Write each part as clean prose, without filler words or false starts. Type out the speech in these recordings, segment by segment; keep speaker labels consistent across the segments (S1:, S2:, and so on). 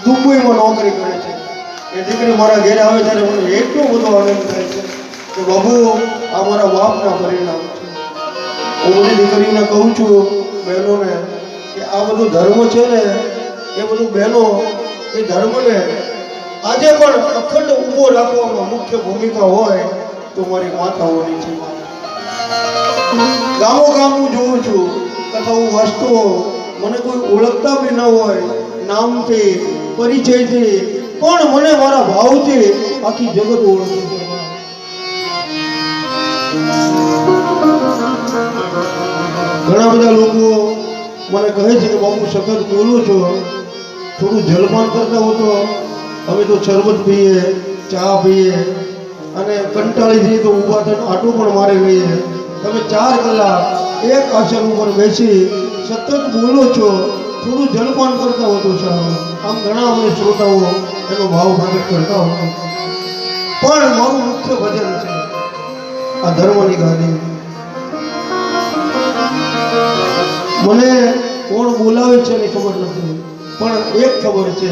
S1: દુબઈમાં નોકરી કરે છે. એ દીકરી મારા ઘેરે આવે ત્યારે મને એટલો બધો આનંદ થાય છે કે બાબુ આ મારા બાપના પરિણામ છે. હું બધી દીકરીઓને કહું છું, બહેનોને, કે આ બધું ધર્મ છે ને એ બધું બહેનો એ ધર્મને આજે પણ અખંડ ઊભો રાખવામાં મુખ્ય ભૂમિકા હોય તો મારી માતાઓની છે. ગામો ગામ હું જોઉં છું, કથાઓ વાંચતો, મને કોઈ ઓળખતા બી ન હોય નામથી, પરિચયથી, પણ મને મારા ભાવથી આખી જગત ઓળખે છે. ઘણા બધા લોકો મને કહે છે કે બાપુ સખત બોલો છો, થોડું જલપાન કરતા હો તો. અમે તો શરબત પીએ, ચા પીએ અને કંટાળી જઈએ તો ઊભા થઈને આટો પણ મારી લઈએ. તમે 4 કલાક એક આસન ઉપર બેસી સતત બોલો છો, થોડું જલપાન કરતા હો તો સારું. આમ ઘણા અમને શ્રોતાઓ એનો ભાવ પ્રગટ કરતા હોય. પણ મારું મુખ્ય ભજન છે આ ધર્મની ગાદી. મને કોણ બોલાવે છે એની ખબર નથી, પણ એક ખબર છે,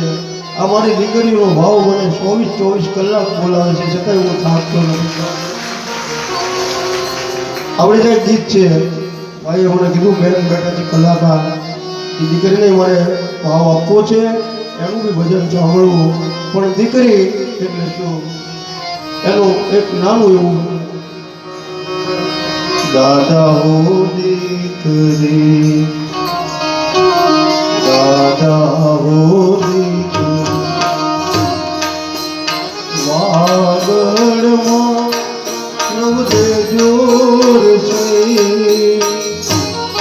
S1: આ મારી દીકરીનો ભાવ મને 24 કલાક બોલાવે છે, છતાંય હું થાકતો નથી. આપણે જે ગીત છે, ભાઈએ મને કીધું બેન બેટાથી કલાકાર, એ દીકરીને મારે ભાવ આપવો છે, એનું બી ભજન સાંભળવું. પણ દીકરી એટલે શું, એનું એક નાનું એવું દાદા હો દીકરી, દાદા હો દીકરી, વાગડમાં નવદે જોર છે,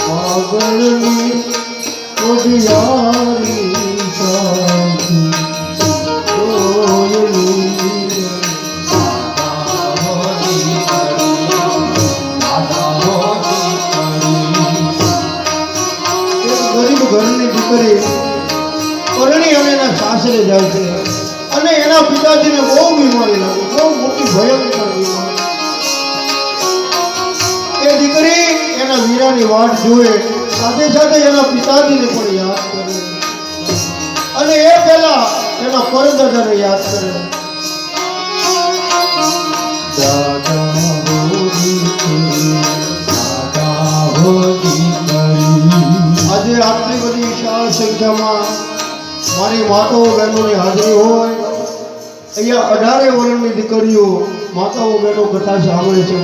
S1: વાગડની ઓઢિયારી સાથી ઘરની દીકરી પરણી અને એના સાસરે જાય છે અને એના પિતાજીને બહુ બીમારી લાગી, બહુ મોટી ભયંકર બીમારી. એ દીકરી એના વીરાની વાટ જુએ, સાથે સાથે એના પિતાજીને પણ યાદ કરે અને એ પહેલા એના પરદાદાને યાદ કરે. દાદા હો દીકરી, દાદા હો દીકરી. આજે આટલી બધી વિશાળ સંખ્યામાં મારી માતાઓ બહેનોની હાજરી હોય. અહીંયા 18 વર્ષની દીકરીઓ માતાઓ બહેનો કથા સાંભળે છે.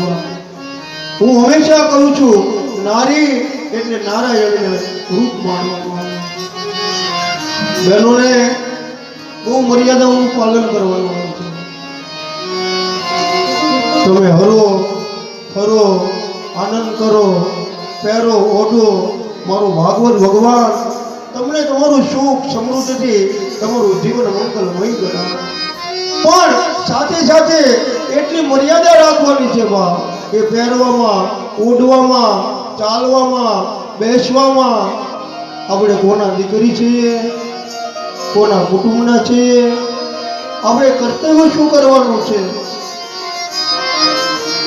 S1: હું હંમેશા કહું છું, નારી એટલે નારાયણને રૂપ માનવાનું. બહેનોને બહુ મર્યાદાઓનું પાલન કરવાનું હોય છે. તમે હરો ફરો, આનંદ કરો, પહેરો ઓઢો, મારો ભાગવત ભગવાન તમને તમારું સુખ સમૃદ્ધિથી તમારું જીવન મંગલમય બનાવે. પણ સાથે સાથે એટલી મર્યાદા રાખવાની છે બા, એ પહેરવામાં, ઓઢવામાં, ચાલવામાં, બેસવામાં. આપણે કોના દીકરી છીએ, કોના કુટુંબના છીએ, આપણે કર્તવ્ય શું કરવાનું છે.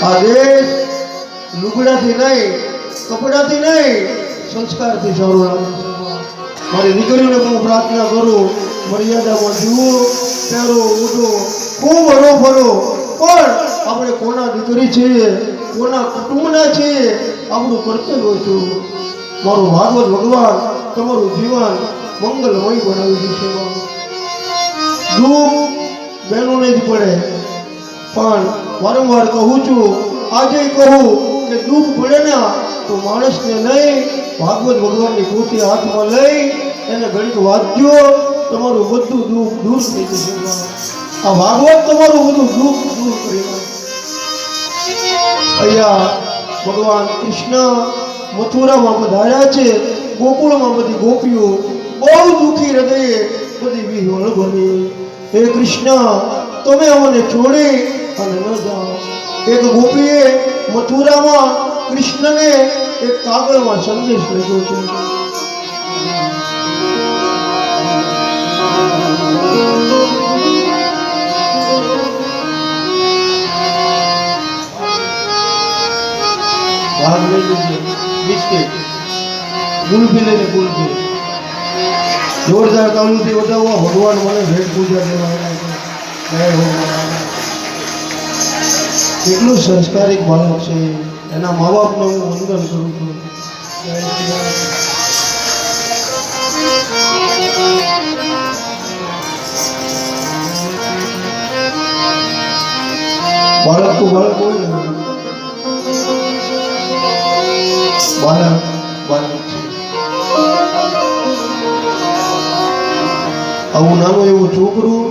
S1: આ દેશ લુગડાથી નહીં, કપડાથી નહીં, સંસ્કારથી સારું લાગે છે. મારી દીકરીઓને હું પ્રાર્થના કરું, મર્યાદામાં જુઓ, પહેરો, ઉઠો, ખૂબ હરો ફરો, પણ આપણે કોના દીકરી છીએ, કોના કુટુંબના છીએ, આપણું કર્તવ્ય છું. મારું ભાગવત ભગવાન તમારું જીવન મંગલમય બનાવી દેશે. દુઃખ બહેનોને જ પડે, પણ વારંવાર કહું છું, આજે કહું કે દુઃખ પડે ને તો માણસને નહીં, ભાગવત ભગવાનની પોથી હાથમાં લઈ એને ઘડીક વાંચજો, તમારું બધું દુઃખ દૂર થઈ જશે. આ ભાગવત તમારું બધું દુઃખ દૂર કરી નાખે. અહીંયા ભગવાન કૃષ્ણ મથુરામાં પધાર્યા છે, ગોકુળમાં બધી ગોપીઓ બહુ દુઃખી હૃદયે બધી વિહવળ બની. હે કૃષ્ણ, તમે અમને છોડી અને ન જાઓ. એક ગોપીએ મથુરામાં કૃષ્ણને એક કાગળમાં સંદેશ લખ્યો છે. ભાગ લઈ લીધે બિસ્કિટ, ગુલફી લઈને ગુલફી. જોરદાર તાળીઓથી વધાવો ભગવાન મને ભેટ પૂજા દેવા આવ્યા છે જય હો મારા. કેટલું સંસ્કારિક બાળક છે એના મા બાપને હું વંદન કરું છું જય શ્રી રામ. બાળક તો બાળક હોય ને બાળક બાળક છે. આવું નાનું એવું છોકરું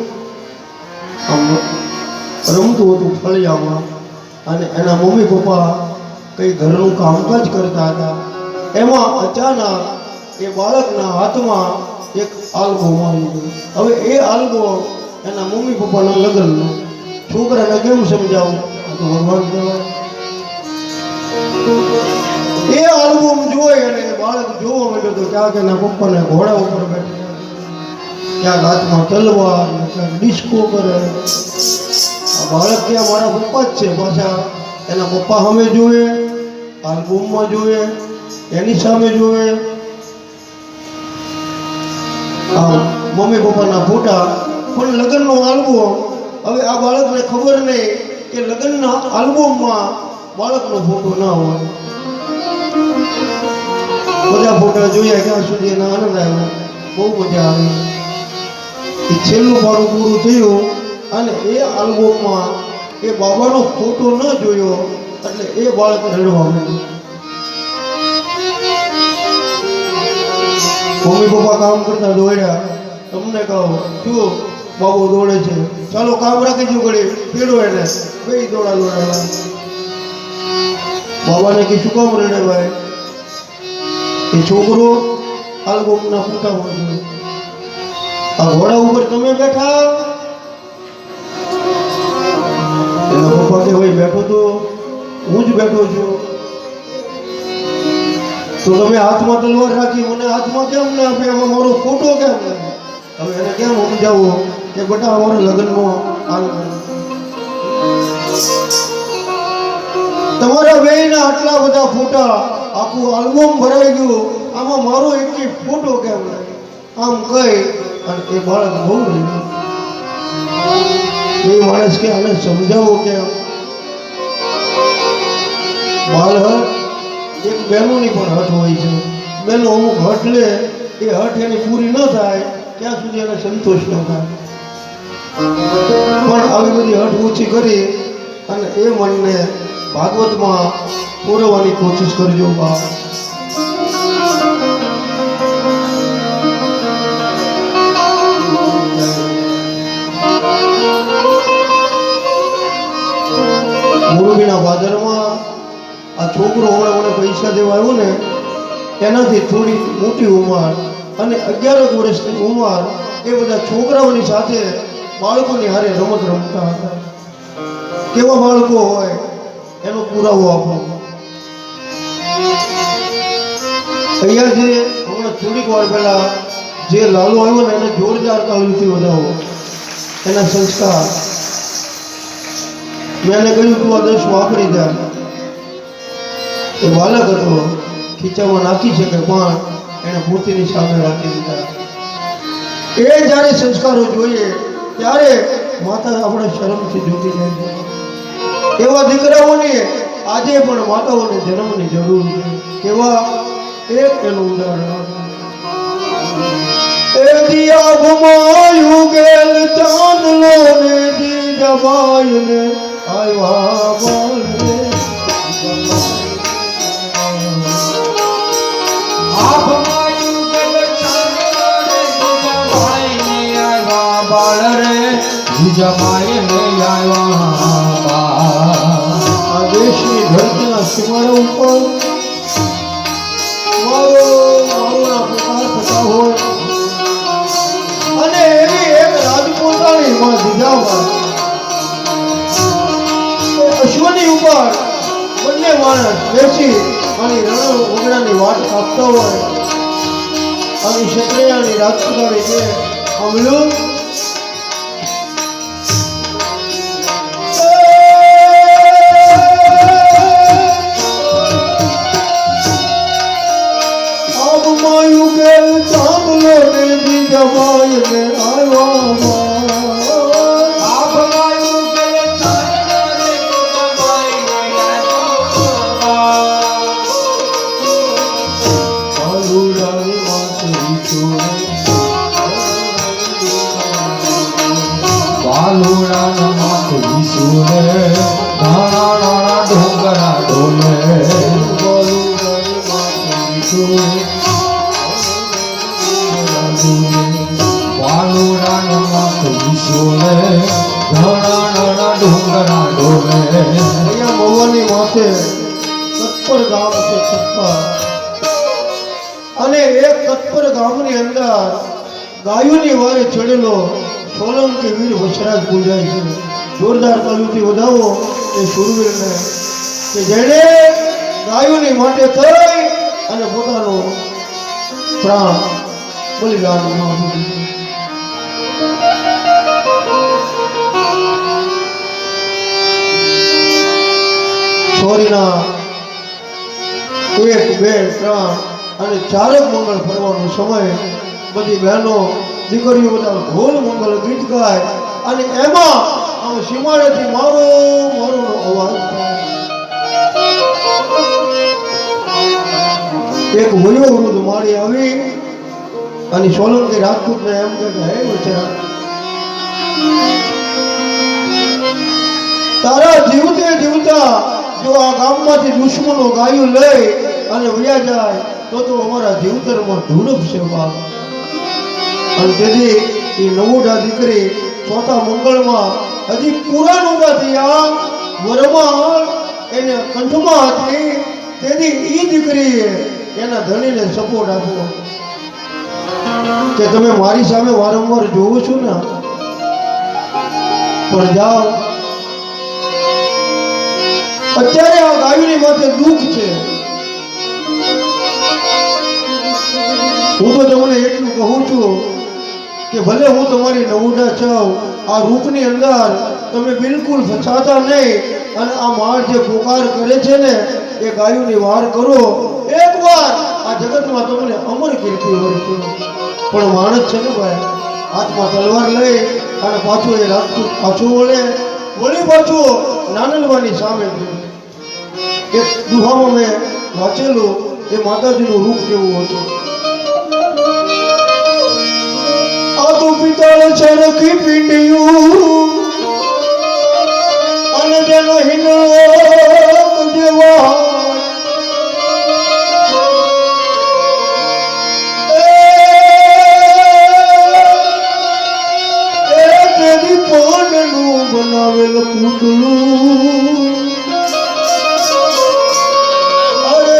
S1: આમ રમતું હતું ફળિયામાં અને એના મમ્મી પપ્પા કંઈ ઘરનું કામકાજ કરતા હતા. એમાં અચાનક એ બાળકના હાથમાં એક આલગો મારી ગયો. હવે એ આલગો એના મમ્મી પપ્પાના લગ્નનો. છોકરાને કેમ સમજાવું? આ તો ભગવાન કહેવાય. એ આલ્બમ જોઈ અને બાળક જોવા માંડ્યો તો ક્યાંક એના પપ્પાને ઘોડા ઉપર બેઠા, ક્યાંક હાથમાં તલવાર, ક્યાંક ડિસ્કો કરે. આ બાળક ક્યાં મારા પપ્પા જ છે. પાછા એના પપ્પા સામે જોવે, આલ્બમમાં જોવે, એની સામે જોવે, મમ્મી પપ્પાના ફોટા, પણ લગ્નનો આલ્બમ. હવે આ બાળકને ખબર નહીં કે લગ્નના આલ્બમમાં બાળકનો ફોટો ના હોય. બધા ફોટા જોયા ત્યાં સુધી એના આનંદ આવ્યો, બહુ મજા આવી. એ છેલ્લું મારું પૂરું થયું અને એ આલ્બમમાં એ બાબાનો ફોટો ન જોયો એટલે એ બાળક રડવા માંડ્યું. મમ્મી પપ્પા કામ કરતા દોડ્યા. તમને કહો શું બાબો દોડે છે, ચાલો કામ રાખી દો, ઘડી પીડો એને. બે દોડાવ્યા. બાબાને કે શું કામ રડે ભાઈ? એ છોકરો આલ્બમના ફોટામાં જોયો. આ ઘોડા ઉપર તમે બેઠા? એના પપ્પા કે ભાઈ બેઠો તો હું જ બેઠો છું. તો તમે હાથમાં તલવાર રાખી, મને હાથમાં કેમ ના આપે? એમાં મારો ફોટો કેમ નથી? હવે એને કેમ સમજાવો કે બેટા અમારા લગ્નમાં આલ્બમ, તમારા બેયના આટલા બધા ફોટા, આખું આલ્બમ ભરાઈ ગયું, આમાં મારો એક ફોટો કેમ નથી? આમ કહી અને એ બાળક બહુ રહ્યું. એ માણસ કે આને સમજાવો કેમ? બાળક એક બહેનોની પણ હઠ હોય છે. બહેનો અમુક હઠ લે, એ હઠ એની પૂરી ન થાય ત્યાં સુધી એને સંતોષ ન થાય. પણ આવી બધી હઠ ઓછી કરી અને એ મનને ભાગવતમાં પૂરવાની કોશિશ કરજો. મોરબીના ભાદરમાં આ છોકરો હમણાં મને પૈસા દેવા આવ્યો ને, એનાથી થોડી મોટી ઉંમર અને 11 વર્ષની ઉંમર એ બધા છોકરાઓની સાથે બાળકોની હારે રમત રમતા હતા. કેવા બાળકો હોય એનો પુરાવો આપો. અહીંયા જે હમણાં થોડીક વાર પહેલા જે લાલુ આવ્યો ને એને જોરદાર તાળીઓથી વધાવો. એના સંસ્કાર મેં એને કહ્યું તું આ 10 વાપરી દે. એ બાળક હતો, ખીચામાં નાખી શકે પણ એને મૂર્તિની સામે રાખી દીધા. એ જ્યારે સંસ્કારો જોઈએ ત્યારે માતા આપણે શરમથી જોતી જાય છે. એવા દીકરાઓને આજે પણ માતાઓને જન્મની જરૂર છે. કેવા? એક એનું ઉદાહરણ. એ દિયા ઘુમાયું ગેલ ચાંદલો ને જીજાબાઈ ને આવ્યા બોલે.
S2: જમાય ને આવ્યા
S1: આ દેશની ધરતીના સીમાડા ઉપર મારોના પુકાર થતા હોય અને એવી એક રાજપૂતાણી માં દીધામાં અશ્વની ઉપર બંને માણસ બેસી અને રણ વગડાની વાટ આપતા હોય અને ક્ષત્રિયાની રાજપૂતાણી છે અમલું જમાઈને આવ્યા
S2: બાલુડાના માથે ઈસુરે નાના નાના ડુંગરા ડોલે બાલુડાના માથે ઈસુરે નાના નાના ડુંગરા ડોલે.
S1: અહીંયા મવાની માથે કત્પર ગામ છે કત્પર, અને એ કત્પર ગામની અંદર ગાયોની વારે ચડેલો સોલંકી વીર વસરાજ પૂજાય છે. જોરદાર તાલીમથી વધાવો એ શૂરવીરને કે જેણે ગાયોની માટે થઈ અને પોતાનો પ્રાણ બલિદાન આપી દીધું. છોરીના 1, 2, 3 અને 4 મંગળ ફરવાનો સમય બધી બહેનો દીકરીઓ બધા ઢોલ મંગળ ગીત ગાય અને એમાં આમ સીમાડેથી મારો મારો અવાજ થાય. એક વયોવૃદ્ધ માળી આવી અને સોલંકી રાજપૂતને એમ કહે કે હે બચારા, તારા જીવતે જીવતા જો આ ગામમાંથી દુશ્મનો ગાયું લઈ અને વયા જાય તો અમારા જીવતરમાં ધૂળપ છે બાપ. અને તેથી એ નવોઢા દીકરી ચોથા મંગળમાં હજી પૂરા નહોતા થયા, વરમાળ એને કંઠમાં હતી. તેથી એ દીકરીએ એના ધણીને સપોર્ટ આપ્યો કે તમે મારી સામે વારંવાર જોવો છો ને, પણ જાઓ, અત્યારે આ ગાયોની માથે દુઃખ છે. હું તો તમને એટલું કહું છું કે ભલે હું તમારી નવોઢા છું, આ રૂપની અંદર તમે બિલકુલ ફસાતા નહીં અને આ માળ જે પોકાર કરે છે ને એ ગાયોની વાર કરો. એકવાર આ જગતમાં તમને અમર કીર્તિ મળશે. પણ માણસ છે ને ભાઈ, હાથમાં તલવાર લઈ અને પાછું એ રાજપૂત પાછું વળી પાછું નાનલવાની સામે એક દુહામાં મેં વાંચેલું એ માતાજીનું રૂપ કેવું હતું. આ તો પિત્તળ ચરખી પીંડિયું અને જેનો હિનો જેવા બનાવેલ પૂતળું, અરે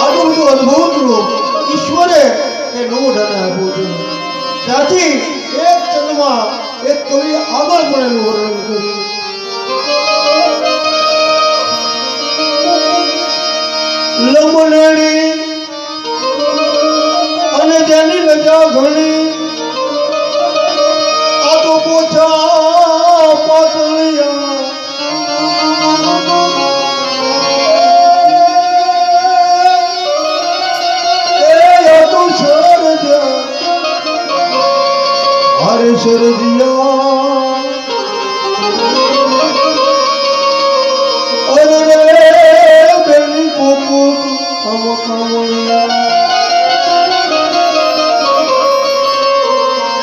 S1: આટલું બધું અદભુત રૂપ ઈશ્વરે એ નવોઢાને આપ્યું છે. ત્યાંથી એક ચંદમાં એક કવિ આગળ પડેલું વર્ણન કર્યું. લમણણી અને જેની રજા ઘણી, આ તો પોછા પાતળિયા એ તો સરજા હરે સરજિયા અરે રે બેની કોકો અમકાવળિયા.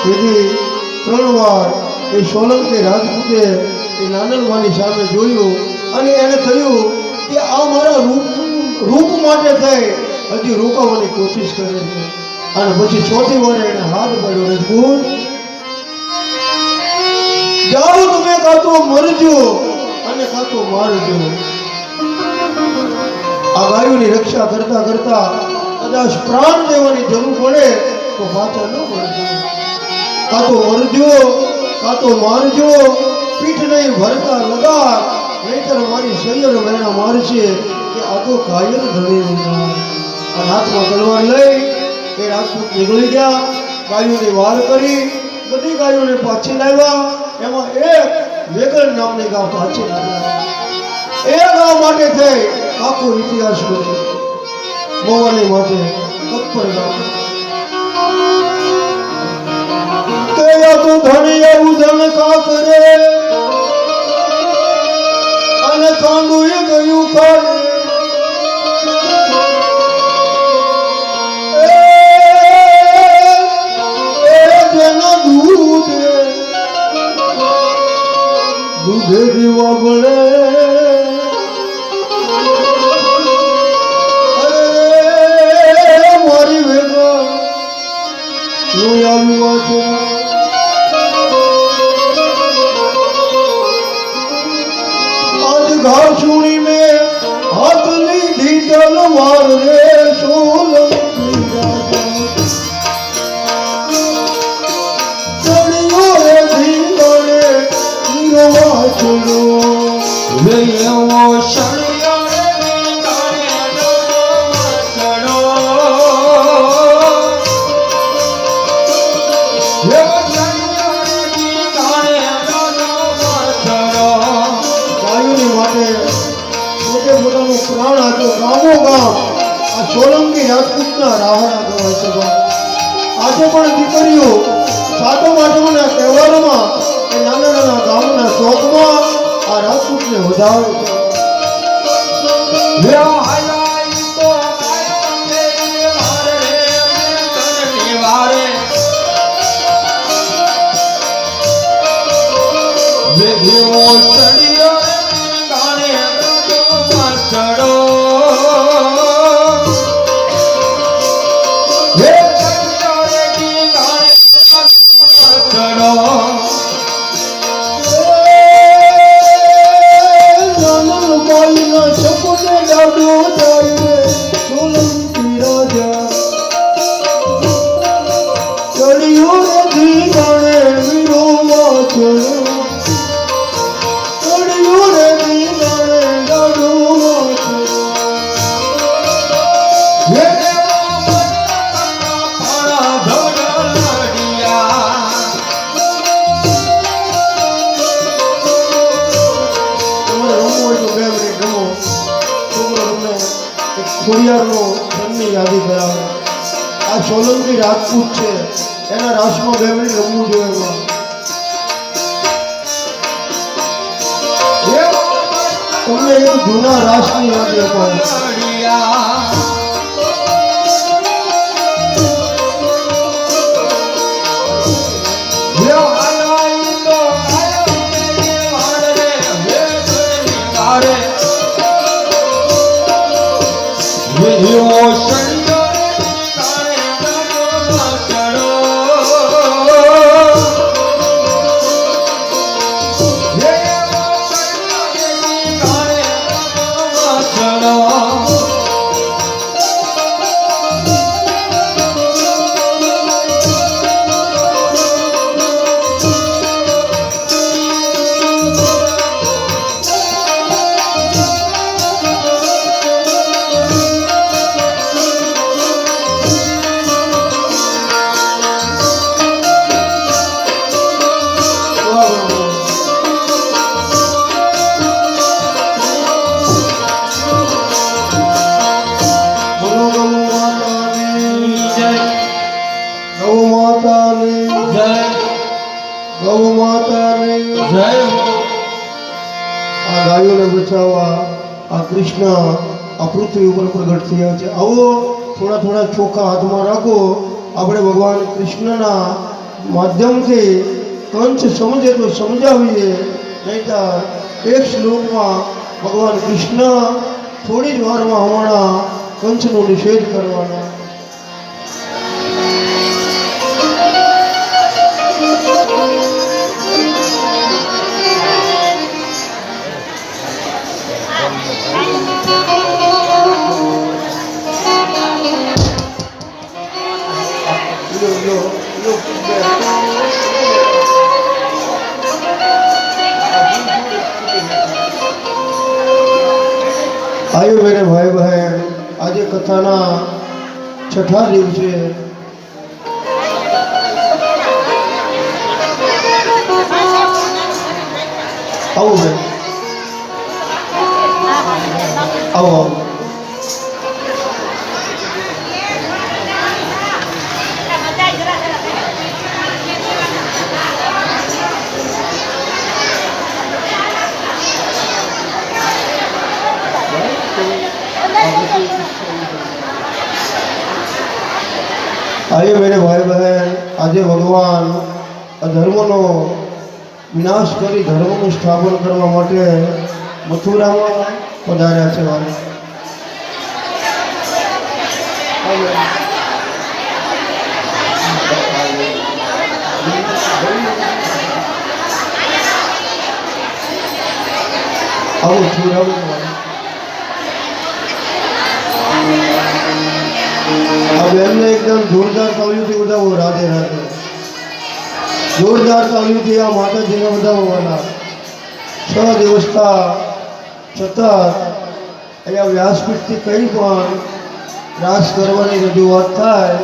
S1: તેથી 3 વાર એ સોલંકી રાજપૂતે એ નાનલવાની સામે જોયું અને એને કહ્યું કે આ મારા રૂપ માટે થઈ હજી રોકાવાની કોશિશ કરે છે. અને પછી 4થી વારે એને હાથ પાડ્યો, રજપૂત જાઓ, તમે કાં તો મરજો અને કાં તો મારજો. આ ગાયોની રક્ષા કરતા કરતા કદાચ પ્રાણ દેવાની જરૂર પડે તો પાછા ન મળજો. કાં તો મરજો કાં તો મારજો, પીઠ નહીં ભરતા લગાર, નહીતર મારી સૈયર વેણા મારશે કે આ તો કાયર ધણી. અને હાથમાં તલવાર લઈ એ રાજપૂત નીકળી ગયા, ગાયોની વાર કરી, બધી ગાયોને પાછી લાવ્યા. એમાં એક વેગળ નામની ગામ પાછી લાવ્યા. એ ગામ માટે થઈ આખો ઇતિહાસ બન્યો. મોવાની માથે કપ્પર ગામ તે તું ધણી એવું ધન કા કરે અને કાંડું એ ગયું ખાડે જેના દૂધે દીવા બળે મારી ભેગા હું આવ્યું છે આજ ઘા સુણીને હાથ લીધી તલવાર રે સોલંકી રાજા ચડ્યો રે ધીંગણે નીરવા ચડ્યો
S2: વેયવો શણ્યો રે કાણે ચડો વેયવો શણ્યો રે કાણે ચડો
S1: ગાયોની માટે પોતે પોતાનું પ્રાણ આપ્યો ગામો ગામ આ સોલંકી રાજપૂતના રાહડા ગવાય છે આજે પણ દીકરીઓ સાતમ આઠમના તહેવારોમાં એ નાના નાના ગામના ચોકમાં આ રાજપૂતને વધાવે છે
S2: વેયો હાલાઈ તો કાયો રે મારે તને વારે વેયવો શણ્યો રે કાણે ચડો
S1: ખોડિયારનો જન્મની યાદી કરાવે આ સોલંકી રાજપૂત છે એના રાસમાં બેમડી રમવું જોઈએ તમને એક જૂના રાસની યાદી અપાય
S2: વેયવો શણ્યો રે કાણે ચડો વેયવો શણ્યો રે કાણે ચડો
S1: ગૌ માતાને
S2: જય
S1: આ ગાયોને બચાવવા આ કૃષ્ણ આ પૃથ્વી ઉપર પ્રગટ થયા છે આવો થોડા થોડા ચોખા હાથમાં રાખો આપણે ભગવાન કૃષ્ણના માધ્યમથી કંસ સમજે તો સમજાવીએ નહીંતર એક શ્લોકમાં ભગવાન કૃષ્ણ થોડી જ વારમાં હમણાં કંસનો નિષેધ કરવાના ભાઈઓ બહેન ભાઈ બહેન આજે કથાના છઠ્ઠા દિવસે આવો બેન આવો आइए मेरे भाई बहन, आज भगवान अधर्मનો વિનાશ કરી ધર્મનું સ્થાપન કરવા માટે મથુરામાં પધાર્યા છે. આવું છુરાવું अब एमने एकदम जोरदार तालियों बधाओ. राधे राधे. जोरदार तालियों आ माता जी ने बधाववाना. 6 દિવસના છતાં અહીંયા વ્યાસપીઠથી કંઈ પણ રાસ કરવાની રજૂઆત થાય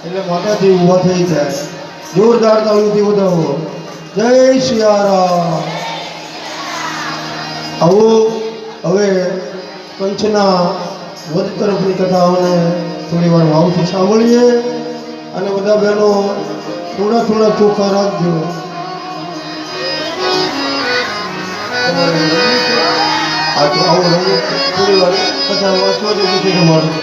S1: એટલે માતાજી ઊભા થઈ જાય. જોરદાર તાળીઓથી બધાવો. જય સિયારામ. આવો હવે પંચના વધ તરફની કથાઓને થોડી વાર ભાવથી સાંભળીએ અને બધા બહેનો થોડા થોડા ચોખા રાખજો. આ તો આવો થોડી વાર કથા વાંચવા જેવું છે તમારું.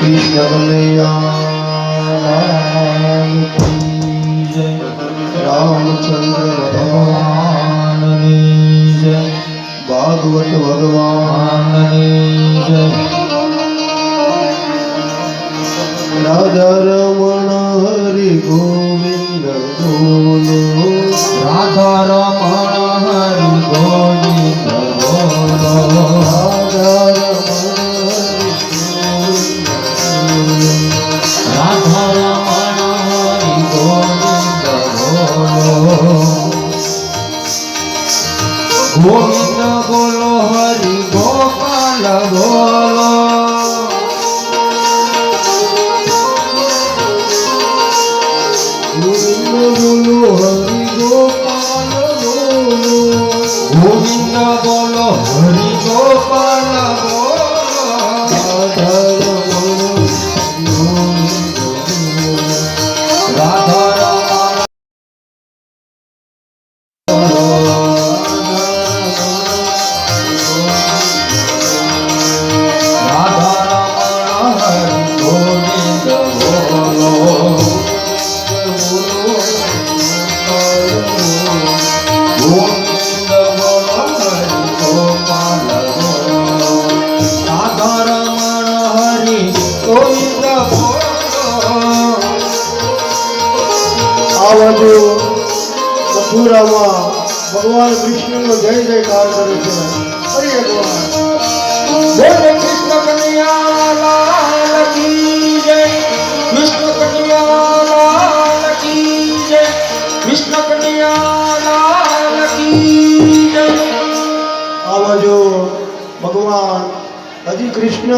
S1: कृष्ण कन्हैया लाल की जय. रामचंद्र भगवान की जय. भागवत भगवान की जय. राधा रमण हरि गोविंद बोलो. राधा रमण हरि गोविंद बोलो. राधा राधा रमण हरि गोविंद बोलो. गोविंद बोलो हरि गोपाल बोलो. गोविंद बोलो हरि गोपाल बोलो. गोविंद बोलो हरि गोपाल बोलो. राधा रमण हरि गोविंद बोलो. गोविंद बोलो हरि गोपाल बोलो. राधा रमण हरि गोविंद बोलो. આ બાજુ મથુરામાં ભગવાન કૃષ્ણનો જય જયકાર કરે છે. હરિ ભગવાન. બોલે કૃષ્ણ કનૈયા લાલ કી જય. કૃષ્ણ કનૈયા લાલ કી જય. કૃષ્ણ કનૈયા લાલ કી જય. આ બાજુ ભગવાન હજી કૃષ્ણ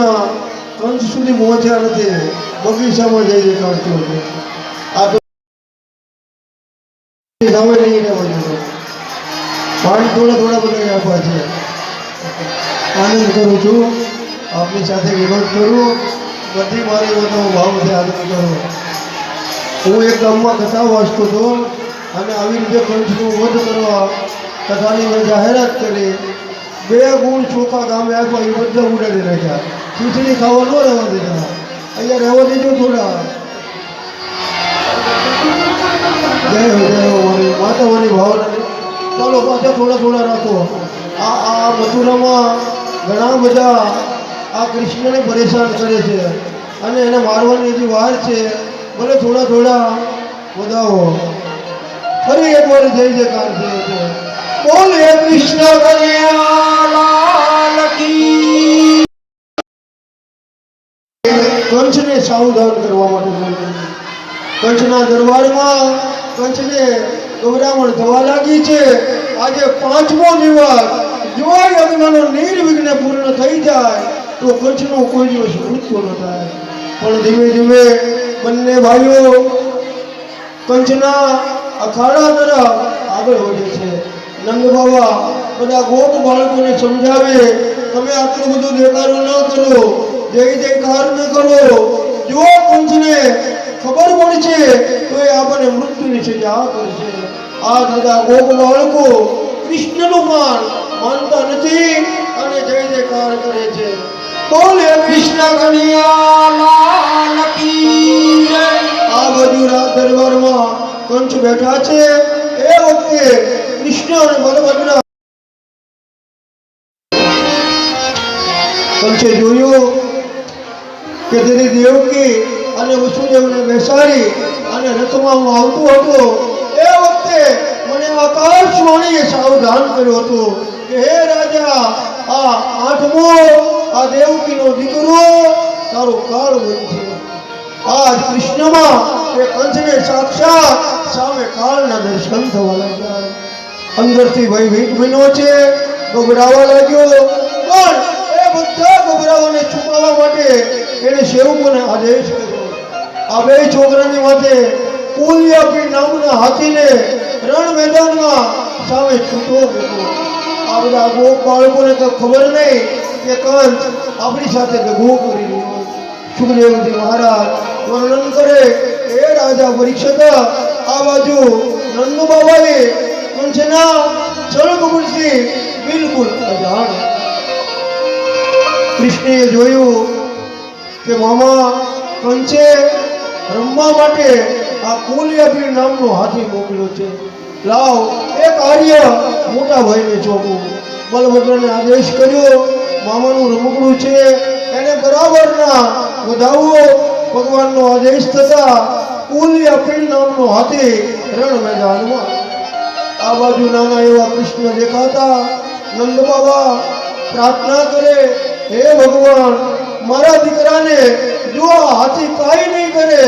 S1: કંસ સુધી પહોંચ્યા નથી. બગીચામાં જય જયકાર થયો છે. આ સામે નહીં રહેવાનું. પાણી થોડા થોડા બધા આપવા છે. આનંદ કરું છું. આપની સાથે વિનોદ કરું. બધી મારી વાતો ભાવથી આનંદ કરું. હું એક ગામમાં કથા વાંચતો હતો અને આવી રીતે કંસનો વધ કરવા કથાની મેં જાહેરાત કરી. 2 ગુણ ચોખા ગામે આપ્યા, એ બધા ઉડાડી નાખ્યા. ખીચડી ખાવા ન રહેવા દીધા. અહીંયા રહેવા દીધો થોડા. જય હો જય હો માતાઓની ભાવના. ચાલો પાછા થોડા થોડા રાખો. આ મથુરામાં ઘણા બધા આ કૃષ્ણને પરેશાન કરે છે અને એને મારવાની હજી વાર છે. ભલે થોડા થોડા વધાવો. ફરી એકવાર જય જયકાર થયો છે. બોલે કૃષ્ણ કનૈયા લાલ કી. કંસને સાવધાન કરવા માટે કંસના દરબારમાં કંસને ગભરામણ થવા લાગી છે. આજે 5મો દિવસ જો યજ્ઞનો નિર્વિઘ્ને પૂર્ણ થઈ જાય તો કંસનો કોઈ દિવસ મૃત્યુ ન થાય. પણ ધીમે ધીમે બંને ભાઈઓ કંસના અખાડા તરફ આગળ વધે છે. નંદ બાબા બધા ગોપ બાળકોને સમજાવે તમે આટલું બધું દેખાડો ન કરો, જય જયકાર ન કરો. જો કંસને ખબર પડશે તો એ આપણને મૃત્યુની સજા કરશે. આ દાદા ગોપ બાળકો કૃષ્ણનું માનતા નથી અને જય જયકાર કરે છે. બોલે કૃષ્ણ કનૈયા લાલ કી જય. આ બાજુ રાજ દરબારમાં કંસ બેઠા છે. એ વખતે કૃષ્ણ અને બલભદ્ર કંસે જોયું કે તેની દેવકી અને વસુદેવને બેસાડી અને રથમાં હું આવતો હતો. એ વખતે મને આકાશવાણીએ સાવધાન કર્યો હતો કે હે રાજા, આ આઠમો આ દેવકીનો દીકરો તારો કાળ બનશે. આજ કૃષ્ણમાં એ કંસને સાક્ષાત સામે કાળના દર્શન થવા લાગ્યા. અંદરથી ભયભીત બન્યો છે, ગભરાવા લાગ્યો. પણ એ બધા ગભરાવાને છુપાવવા માટે એને સેવકોને આદેશ કર્યો. આ બે છોકરાની માથે કોલિયાપી નામના હાથીને રણ મેદાનમાં સામે છૂટો મૂક્યો. આ બધા ગોપ બાળકોને તો ખબર નહીં કે કંસ આપણી સાથે દગો કરી રહ્યો. સુખદેવજી મહારાજ વર્ણન કરે એ રાજા પરીક્ષિત આ બાજુ નંદ બાબાએ કંસના છળ કપટથી બિલકુલ અજાણ. કૃષ્ણએ જોયું કે મામા કંસે રમવા માટે આ કોલિયાપીર નામનો હાથી મોકલ્યો છે. લાવ એ કાર્ય મોટા ભાઈને સોંપું. બલભદ્રને આદેશ કર્યો, મામાનું રમકડું છે એને બરાબરના વધાવો. ભગવાનનો આદેશ થતા કોલિયાપીર નામનો હાથી રણ મેદાનમાં. આ બાજુ નાના એવા કૃષ્ણ દેખાતા. નંદ બાબા પ્રાર્થના કરે, હે ભગવાન, મારા દીકરાને જો આ હાથી કાંઈ નહીં કરે,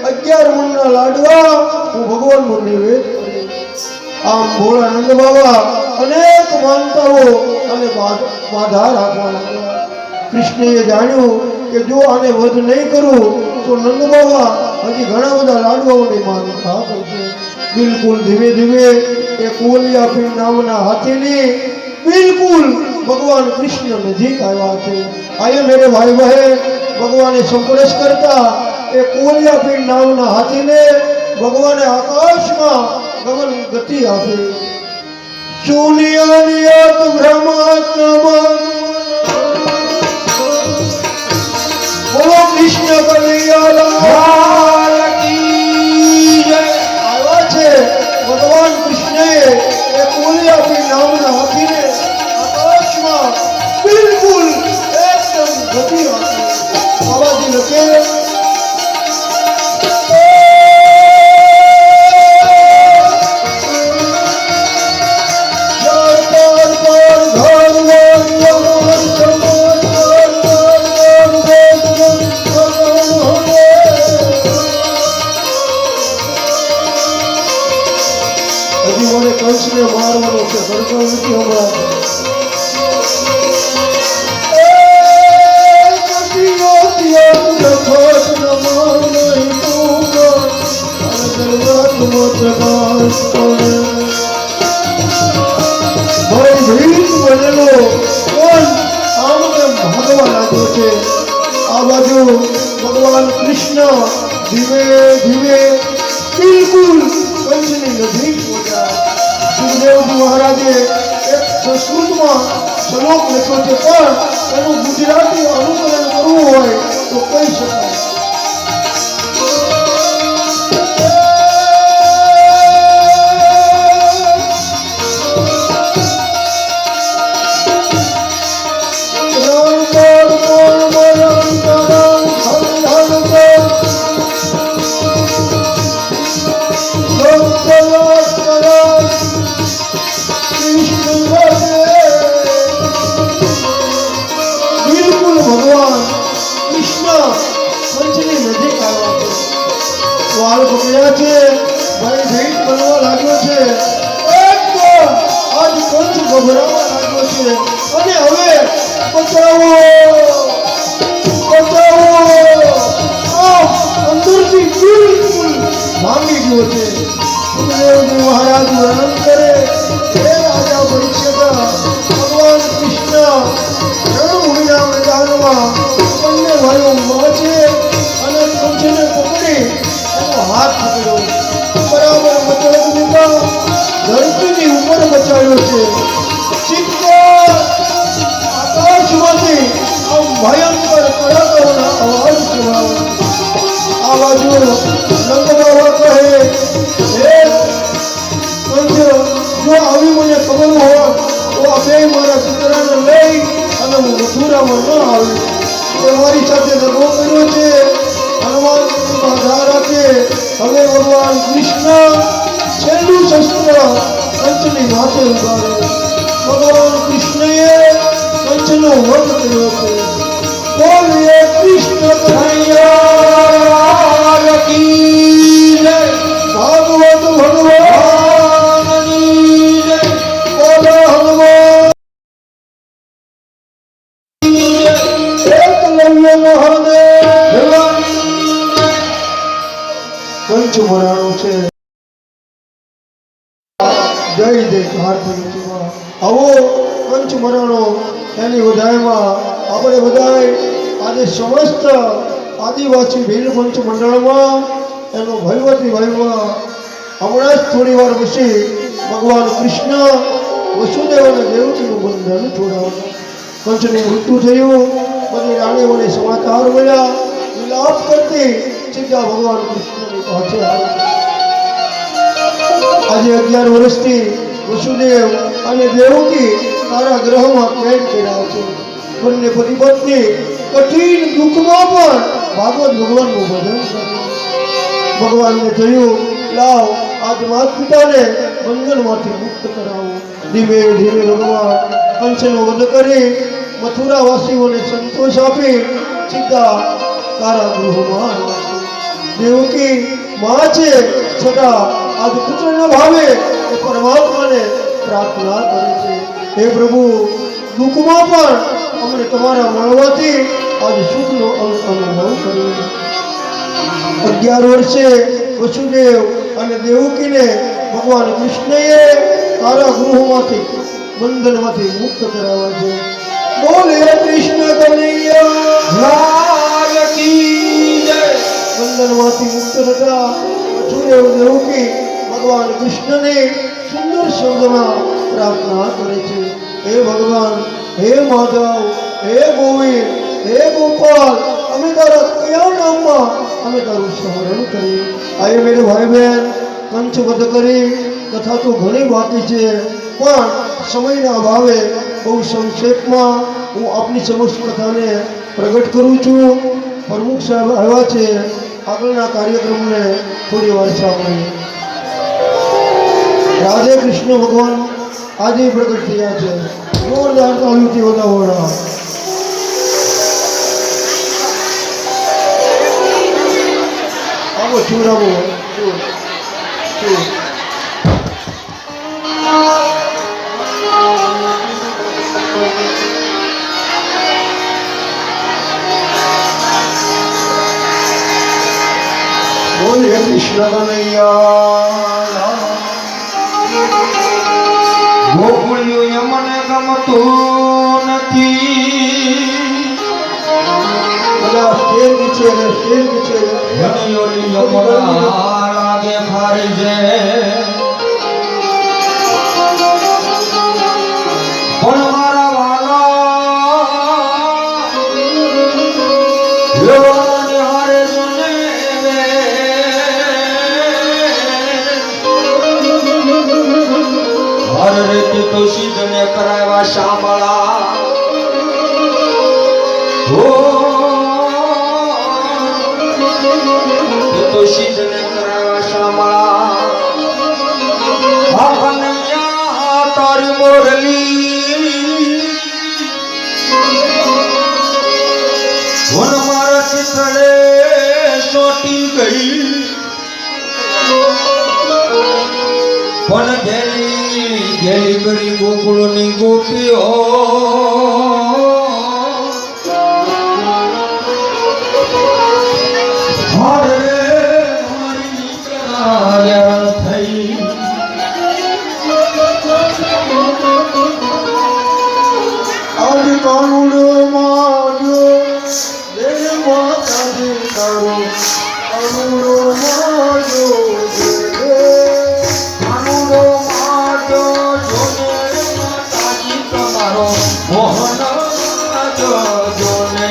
S1: 11 મણના લાડવા હું ભગવાનનો નિવેદ કરીશ. આમ ભોળા નંદ બાબા અનેક માનતાઓ અને બાધા રાખવા લાગ્યા. કૃષ્ણએ જાણ્યું કે જો આને વધ નહીં કરું તો નંદ બાબા હજી ઘણા બધા લાડવાઓની માનતા કરશે. બિલકુલ ધીમે ધીમે એ કોલિયાપીર નામના હાથીની બિલકુલ ભગવાન કૃષ્ણ નજીક આવ્યા છે. આયે મેરે ભાઈ બહેન, ભગવાને સંપ્રદેશ કરતા એ કોલિયાપીર નામના હાથીને ભગવાને આકાશમાં ગમન ગતિ આપી. શૂન્યનિયત બ્રહ્માત્મા બોલો કૃષ્ણ કનૈયા લાલ કી જય. આવ્યા છે ભગવાન કૃષ્ણએ એ કોલિયાપીર નામના હાથીને આકાશમાં બિલકુલ એકદમ ગતિ આપી. બાબાજી લખે કંસને મારવાનો છે, ભડકો નથી હમણાં. આ બાજુ ભગવાન કૃષ્ણ ધીમે ધીમે બિલકુલ કંસની નજીક પહોંચ્યા. સુખદેવજી મહારાજે એક સંસ્કૃતમાં શ્લોક લખ્યો છે, પણ એનું ગુજરાતી અનુકરણ કરવું હોય તો કહી શકાય. વાળ પકડ્યા છે, ભાઈ ભેટ બનવા લાગ્યો છે. એકદમ આજ કંસ ગભરાવા લાગ્યો છે અને હવે બચાવો બચાવો અંદરથી બિલકુલ ભાંગી ગયો છે. સુખદેવજી મહારાજ વર્ણન કરે, હે રાજા પરીક્ષિત, ભગવાન કૃષ્ણ થયો ઊભા છે અને કંસને પકડી એનો હાથ પકડ્યો બરાબર મચળક દીધા ધરતીની ઉપર બચાવ્યો છે ચિત્કાર આકાશમાંથી આ ભયંકર કડાકાઓના અવાજ સંભળાયો આ બાજુ નંદબાબા કહે હે કંસ જો આવી મને ખબર હોત તો આ બે મારા દીકરાને લઈ અને હું મથુરામાં ન આવી એ મારી સાથે દગો કર્યો છે હનુમાન બાધા રાખે હવે ભગવાન કૃષ્ણ છેલ્લું શસ્ત્ર કંસની માથે ઉગાડે ભગવાન કૃષ્ણએ કંસનો વધ કર્યો છે બોલીએ કૃષ્ણ કનૈયા કી જય ભાગવત ભગવાનની જય બોલો હનુમાન એકલવ્ય મહાદેવ કંચ મરાણું છે જય જયકાર થયું છે આવો કંચ મરાણો એની વધાઈમાં આપણે બધાય આજે સમસ્ત આદિવાસી ભીલ પંચ મંડળમાં એનો ભૈવતી ભાઈમાં હમણાં જ થોડી વાર પછી ભગવાન કૃષ્ણ વસુદેવ અને દેવકીનું બંધન છોડાવતા કંસનું મૃત્યુ થયું બધી રાણીઓને સમાચાર મળ્યા વિલાપ કરતી સીધા ભગવાન કૃષ્ણની પાસે આવ્યા આજે 11 વર્ષથી વસુદેવ અને દેવકી તારા ગ્રહમાં કેદ કર્યા છે બંને પતિ પત્ની કઠિન દુઃખમાં પણ ભાગવત ભગવાનનું ભજન કર્યું ભગવાનને થયું લાવ આજ માતા પિતાને બંધનમાંથી મુક્ત કરાવો ધીમે ધીમે ભગવાન કંસનો વધ કરી મથુરાવાસીઓને સંતોષ આપી સીધા કારાગૃહમાં આવ્યા દેવકી માં છે છતાં આજ પુત્રના ભાવે એ પરમાત્માને પ્રાર્થના કરે છે હે પ્રભુ દુઃખમાં પણ અમને તમારા મળવાથી આજ સુખનો અનુભવ કર્યો 11 વર્ષે વસુદેવ અને દેવકીને ભગવાન કૃષ્ણએ કારાગૃહમાંથી બંધનમાંથી મુક્ત કરાવ્યા છે બોલે કૃષ્ણ કનૈયા કી જય બંધનમાંથી મુક્ત થતા વસુદેવ દેવકી ભગવાન કૃષ્ણને સુંદર શબ્દમાં પ્રાર્થના કરે છે હે ભગવાન હે માધવ હે ગોવિંદ હે ગોપાલ અમે તારા કયા નામમાં અમે તારું સ્મરણ કરીએ આયે મેરે ભાઈ બહેન કંચ વધ કરી કથા તો ઘણી બાકી છે પણ સમયના અભાવે બહુ સંક્ષેપમાં હું આપની સમક્ષ કથાને પ્રગટ કરું છું પ્રમુખ સાહેબ આવ્યા છે આગળના કાર્યક્રમને થોડી વાર સાંભળીએ રાધે કૃષ્ણ ભગવાન આજે પ્રગટ થયા છે જોરદાર તાળીઓથી વધાવોડા આવો છુરાવો બોલે કૃષ્ણ કનૈયા
S2: ગોકુળિયું મને ગમતું નથી
S1: બધા સ્ટેજ નીચે
S2: ઘણીઓની યમુના લાગે ખારી છે પણ મારા વાલા લેવાને હારે જોને હર રીતે તો સિદ્ધને કરાવ્યા શામળા હો તો સિદ્ધને કરાવ્યા શામળા કનૈયા તારી મોરલી વન મારા ચિતળે સોટી ગઈ પણ ગેલી કરી ગોકુળની ગોપીઓ
S1: કાનુડો માજો દેવ માતાજી તારો અનુરો માજો
S2: આનુરો માજો જોને માતાજી તમારો મોહન જોને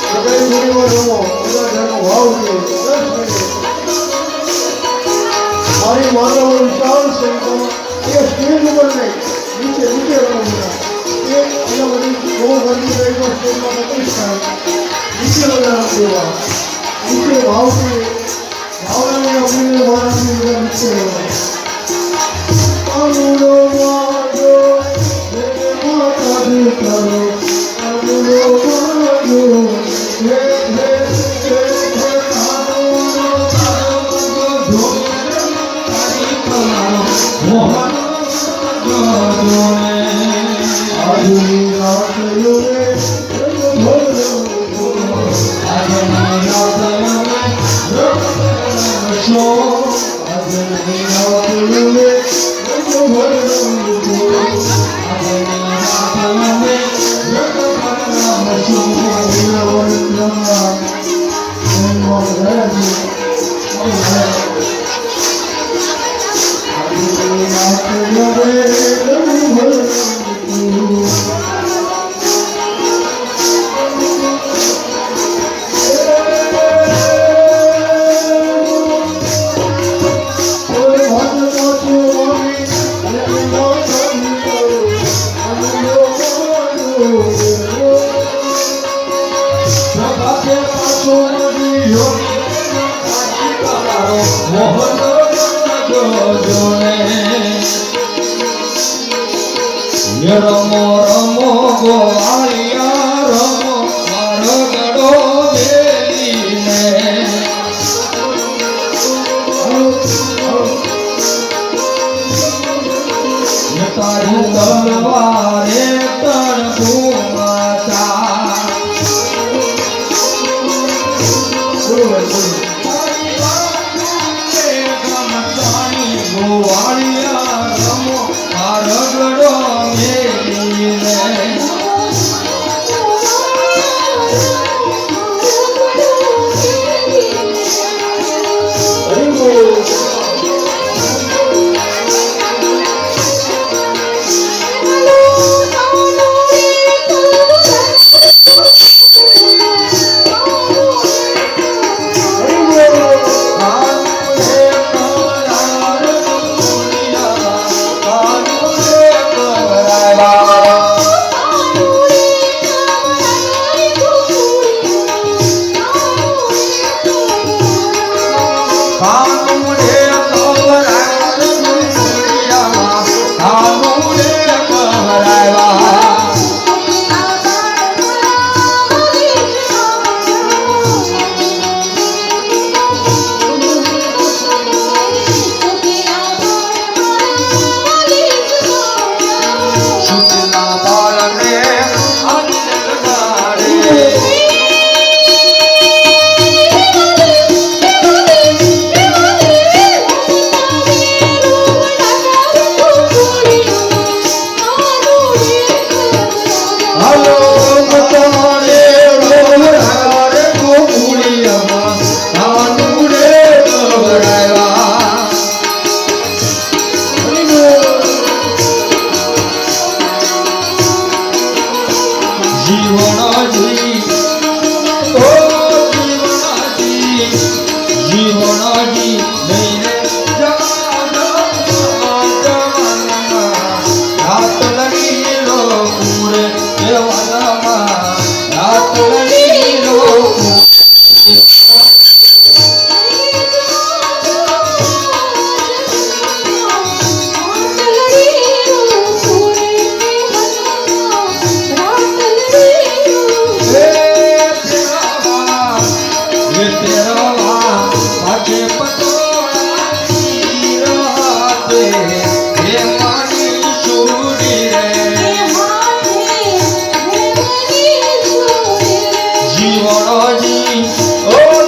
S1: સગઈ ગુરુવરનો ઉદાહરણનો ભાવ છે 10 મિનિટ મારી માનવ વિશાળ છે તો એ સ્ટેજ ઉપર નહીં નીચે નીચે રમવું એ એના બધી બહુ ગરમી રહી તો સ્ટેજમાં તકલીફ થાય નીચે બધા દેવા નીચે ભાવથી ભાવનાને અમને મારાથી બધા નીચે રહેવા અનુરો માજો માતાજી તારો અનુરો માજો હે હે
S2: મોહન જોને
S1: આજની રાત યોરે
S2: આજની રાત
S1: શો આજની રાત યોરે
S2: રમો રમો ગોવાળિયા રમો મારો ગડો બેલીને તારું તલવારે તણતું માતા ગોવાળિયા રમો મારો ગડો બેલીને જીવણજી ઓ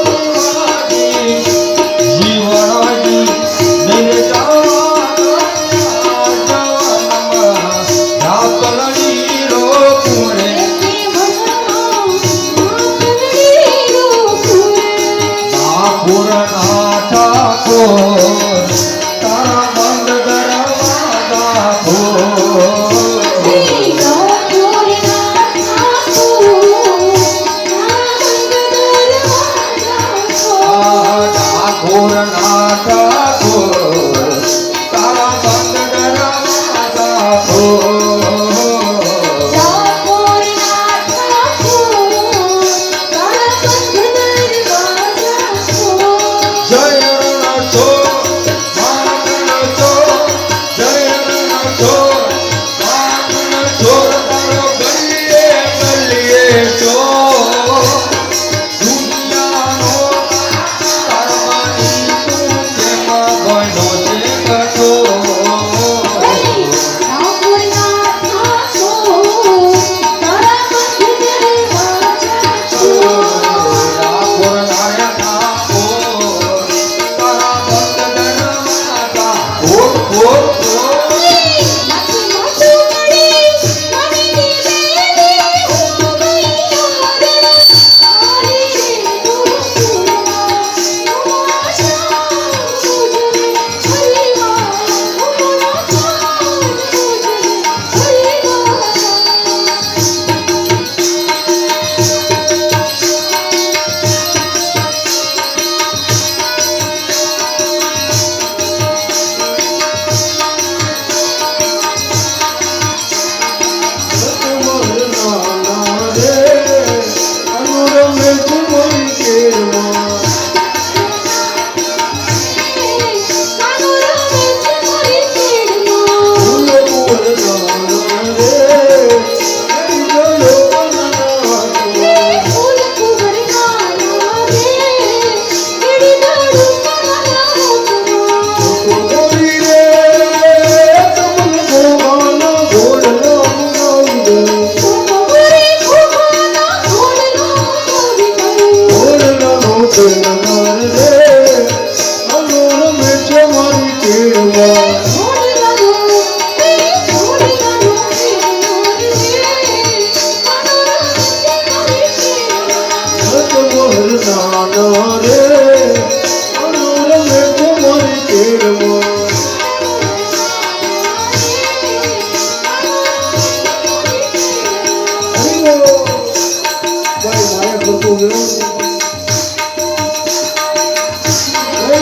S1: જય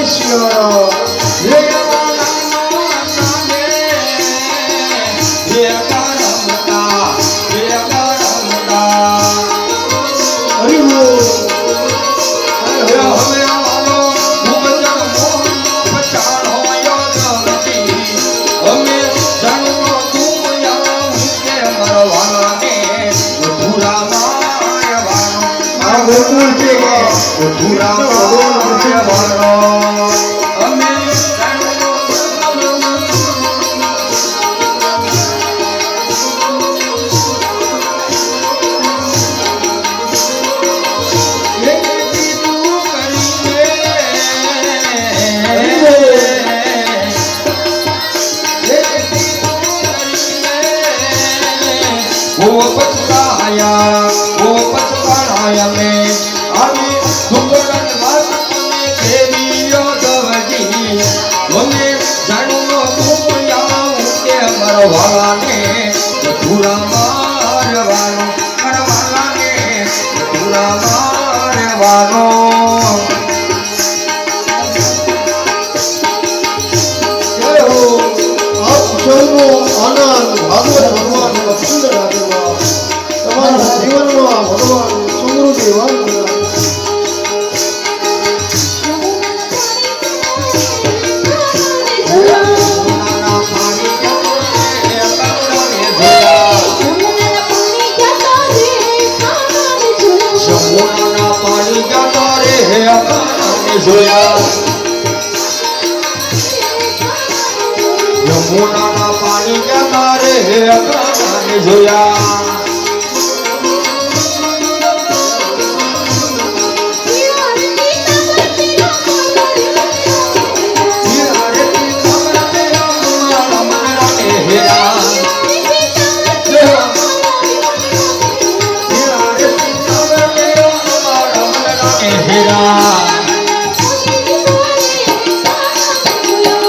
S1: સિયારામ. હરિ બોલ. આ ગોકુળ છે જય હો. આપ સૌનો આનંદ ભાગવત ભગવાનનો સુંદર આશીર્વાદ તમારા જીવનમાં ભગવાન સમૃદ્ધિ વાન
S2: યમુનાના પાણી જતા રે અકાને જોયા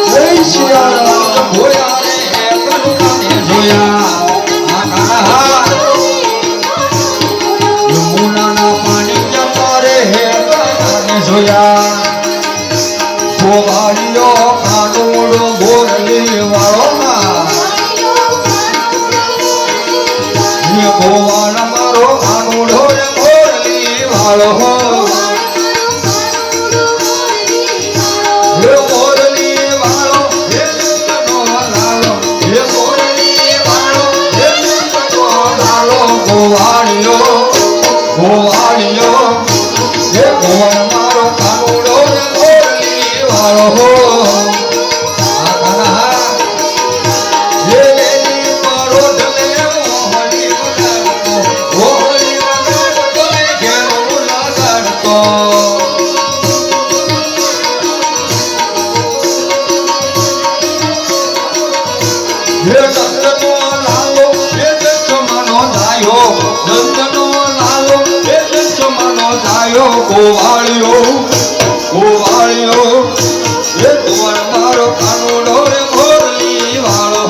S1: જય સિયારામ.
S2: યમુનાના પાણી જતા રે અકાને જોયા ગોવાળિયો કાનુડો બોરલી વાળો ગોવાળ મારો કાનુડો રે બોરલી વાળો હે બોરલી વાળો હે નો લાલો હે બોરલી વાળો હે નો લાલો ગોવાળિયો ગોવાળિયો હે ગોવાળ મારો કાનુડો રે બોરલી વાળો ગોવાળિયો ગોવાળિયો હે ગોવાળ મારો કાનુડો રે બોરલી વાળો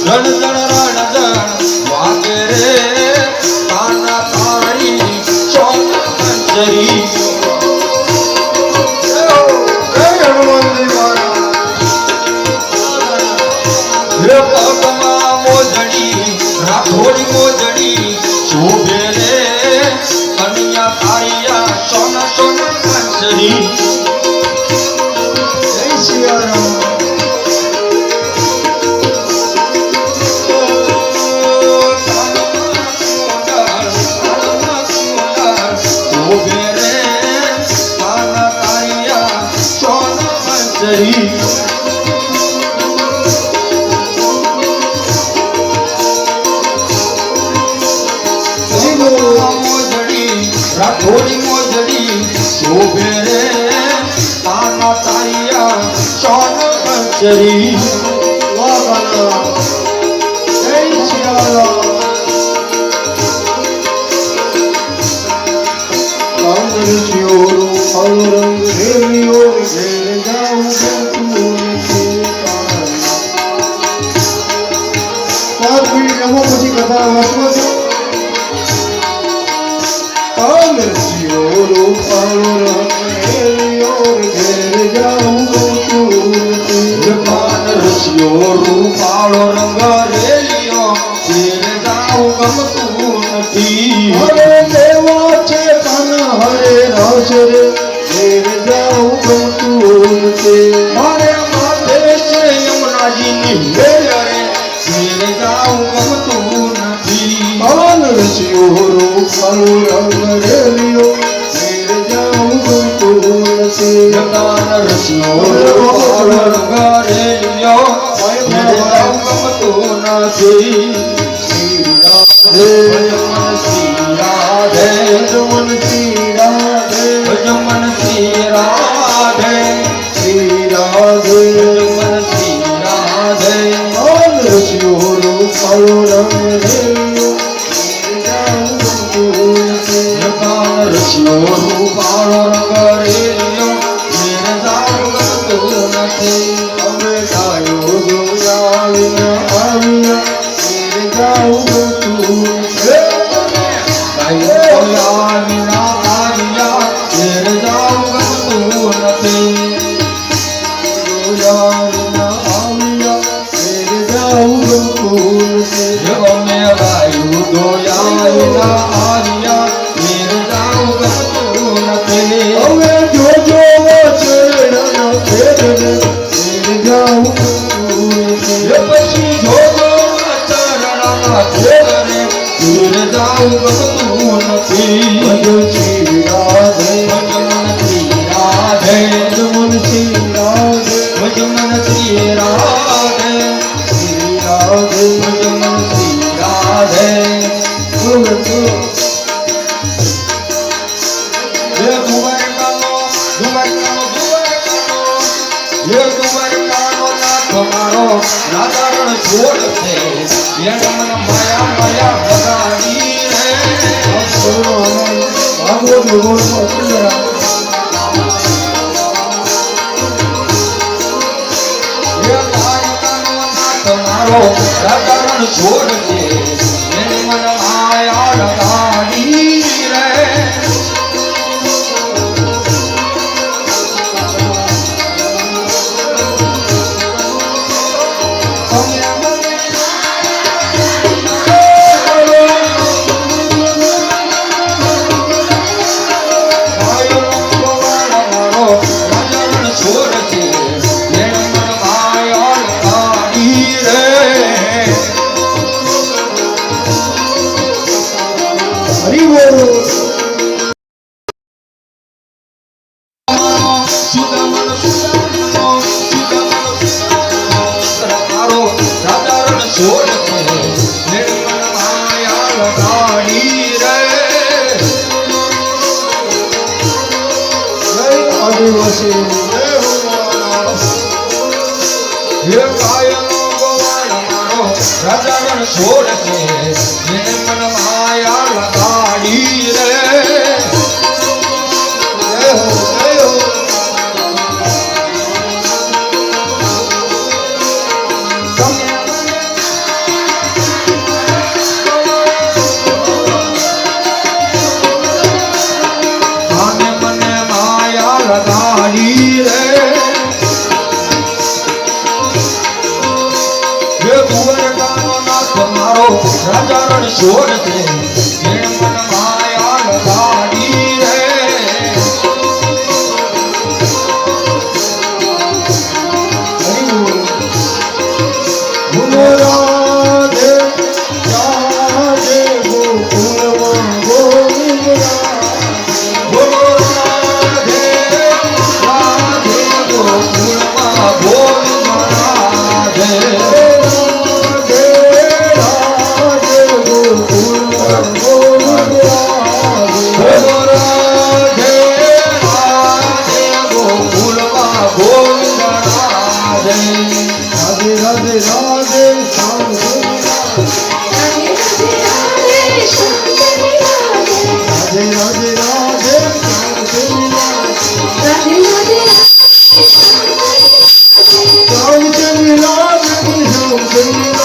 S2: રણજણ વાગે રે કાના તારી ચોક મંજરી
S1: જય હનુમાનજી મહારાજ.
S2: હે પગમાં મોજડી રાખોડી મોજડી શોભે રે કન્યા તારિયા સોના સોના મંજરી
S1: જય સિયારામ.
S2: શોભે રે કાના તારિયા સોના મંજરી રાખોડી મોજડી શોભે રે કાના તારિયા સોન મંજરી
S1: વાહ કાના. જય સિયારામ. કાંદરજીઓનો કાળો રંગ રેલીઓ ઘેર જાઉં ગમતું નથી. એમાં પછી કથા વાંચવા છો કાન રચ્યો રૂપાળો રંગેલિયો ઘેર જાઉં તું
S2: કાન રસ્યો રૂપાળો રંગ રેલિયો ઘેર જાઉં ગમતું નથી
S1: અરે દેવા છે કાન હરે રસ રે ઘેર જાઉં ગમતું નથી
S2: મારે માથે છે યમુનાજીની વેલ રે ઘેર જાઉં ગમતું નથી
S1: કાન રચ્યો રૂપાળો રંગેલિયો ઘેર જાઉં ગમતું નથી
S2: કાન રસ્યો રૂપાળો રંગ રેલિયો ઘેર જાઉં ગમતું નથી
S1: શ્રી
S2: શ્રી રાધે
S1: રાધે ભજમન શ્રી રાધે
S2: ભજમન શ્રી રાધે
S1: શ્રી રાધે
S2: ભજમન શ્રી રાધે
S1: કાન રચ્યો રૂપાળો રંગેલિયો ઘેર જાઉં ગમતું નથી
S2: કાન રસ્યો રૂપાળો રંગ રેલિયો ઘેર જાઉં ગમતું નથી
S1: અમે ગાયો જોયા વિના આવ્યા ઘેર જાઉં ગમતું નથી
S2: ગાયો જોયા વિના આવ્યા ઘેર જાઉં ગમતું નથી
S1: જોયા વિના આવ્યા ઘેર જાઉં ગમતું નથી
S2: અમે ગાયું જોયા વિના આવ્યા ઘેર જાઉં ગમતું નથી
S1: હવે જોજો ચરણના ભેદને ઘેર જાઉં ગમતું નથી
S2: એ પછી જોજો ચરણના ભેદને ઘેર જાઉં ગમતું નથી
S1: ભજો શ્રી રાધે
S2: ભજમન શ્રી રાધે
S1: ભજમન શ્રી રાધે
S2: ભજમન શ્રી રાધે
S1: શ્રી રાધે
S2: ભજમન શ્રી રાધે
S1: ભગતો
S2: હે દ્વારકાનો નાથ મારો રાધારણ છોડ છે એને મન માયા માયા ભગાડી રે
S1: ભાગવત ભગવાનમાં સુંદરા
S2: હે દ્વારકાનો નાથ મારો રાધારણ છોડ છે એને મન માયા ભગાડી રે
S1: હરી બોલો જય આદિવાસી
S2: રાજારણ છોડ છે જેને મન માયા લગાડી રે
S1: જય હો જય હો
S2: આને મને માયા લગાડી રે હે દ્વારકાનો નાથ મારો રાજારણ છોડ છે જેને મન માયા લગાડી રે
S1: હરી બોલો રાધે રાધે ગોકુળમાં ગોવિંદ
S2: બોલો રાધે રાધે ગોકુળમાં ગોવિંદ રાધે
S1: રાધે રાધે ગોકુળમાં ગોવિંદ
S2: બોલો રાધે રાધે ગોકુળમાં ગોવિંદ રાધે
S1: રાધે રાધે રાધે શ્યામ રાધે રાધે રાધે શ્યામ ચંદ્ર રાધે શ્યામ ચંદ્ર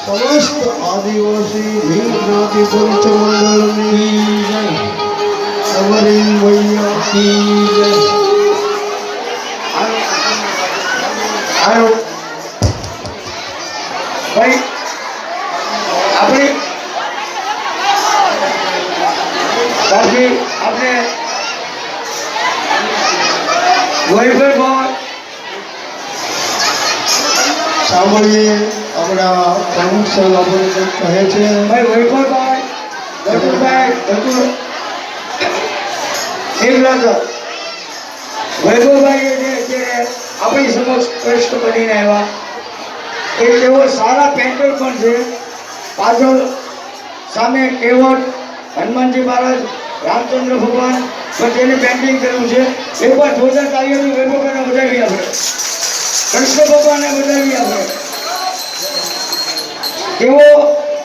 S1: સમસ્ત આદિવાસી ભીલ જ્ઞાતિ પંચમંડળની અમરીન મૈયા
S3: હાલો ભાઈ આપણે બાકી આપણે વૈભવ
S1: સાંભળીએ આપણા પ્રમુખ સાહેબ આપણને કંઈક કહે છે.
S3: ભાઈ વૈભવભાઈ ધતુરભાઈ ધતુર વૈભવભાઈ જે આપણી સમક્ષ પ્રશ્ન બનીને આવ્યા એ તેઓ સારા પેન્ટર પણ છે. પાછળ સામે કેવટ હનુમાનજી મહારાજ રામચંદ્ર ભગવાન પણ તેની પેન્ટિંગ કર્યું છે. એકવાર જોરદાર તાળીઓથી વૈભવભાઈને વધાવી આપણે કૃષ્ણ ભગવાનને વધાવી આપણે. તેઓ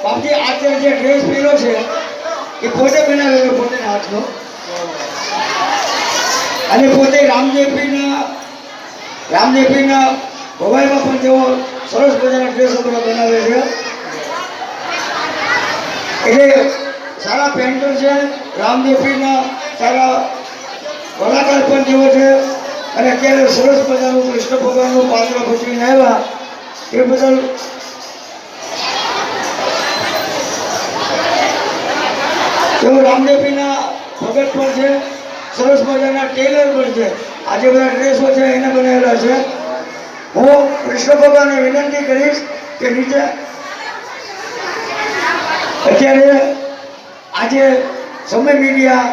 S3: બાપજી આચાર્ય જે ડ્રેસ પહેર્યો છે એ પોતે બનાવેલો પોતાના હાથનો અને પોતે રામદેવપીરના ભવાઈમાં પણ તેઓ સરસ મજાના ડ્રેસો બધા બનાવે છે. એટલે સારા પેન્ટર છે. રામદેવપીરના સારા કલાકાર પણ તેઓ છે અને અત્યારે સરસ મજાનું કૃષ્ણ ભગવાનનું પાત્ર ભજવીને આવ્યા એ બદલ તેઓ રામદેવપીના ભગત પણ છે. સરસ મજાના ટેલર પણ છે. આજે બધા ડ્રેસો છે એને બનાવેલા છે. હું કૃષ્ણ ભગવાનને વિનંતી કરીશ કે નીચે અત્યારે આજે સમય મીડિયા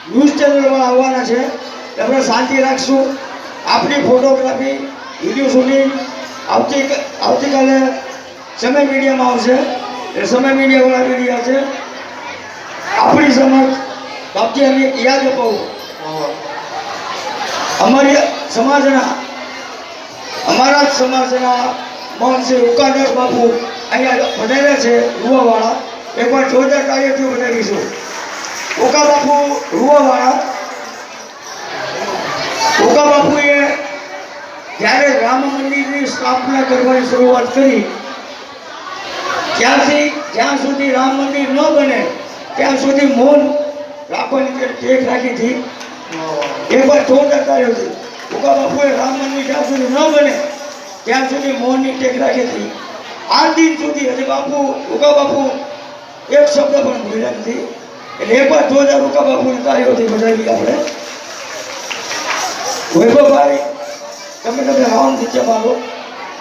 S3: ન્યૂઝ ચેનલવાળા આવવાના છે. આપણે શાંતિ રાખશું. આપણી ફોટોગ્રાફી વિડીયો શૂટિંગ આવતીકાલે સમય મીડિયામાં આવશે. એ સમય મીડિયાવાળા મીડિયા છે. આપણી સમક્ષ બાપજી યાદ અપાવું અમારા જ સમાજના મહંત શ્રી ઉકાદાસ બાપુ અહીંયા વધાર્યા છે રૂવાવાળા. એકવાર જોરદાર તાળીઓથી વધારીશું. ઉકા બાપુ રૂવાવાળા. ઉકા બાપુએ જ્યારે રામ મંદિરની સ્થાપના કરવાની શરૂઆત કરી ત્યારથી જ્યાં સુધી રામ મંદિર ન બને ત્યાં સુધી મૌન રાખવાની ટેક રાખી હતી. એકવાર જોરદાર તાળીઓથી ઉકા બાપુએ રામ મંદિર જ્યાં સુધી ન બને ત્યાં સુધી મૌનની ટેક રાખી હતી. આ દિન સુધી હજી ઉકા બાપુ એક શબ્દ પણ ભૂલ્યા નથી. એટલે એકવાર જોરદાર ઉકા બાપુની તાળીઓથી વધાવી આપણે. વૈભવભાઈ તમે રાઉન્ડ નીચે મારો.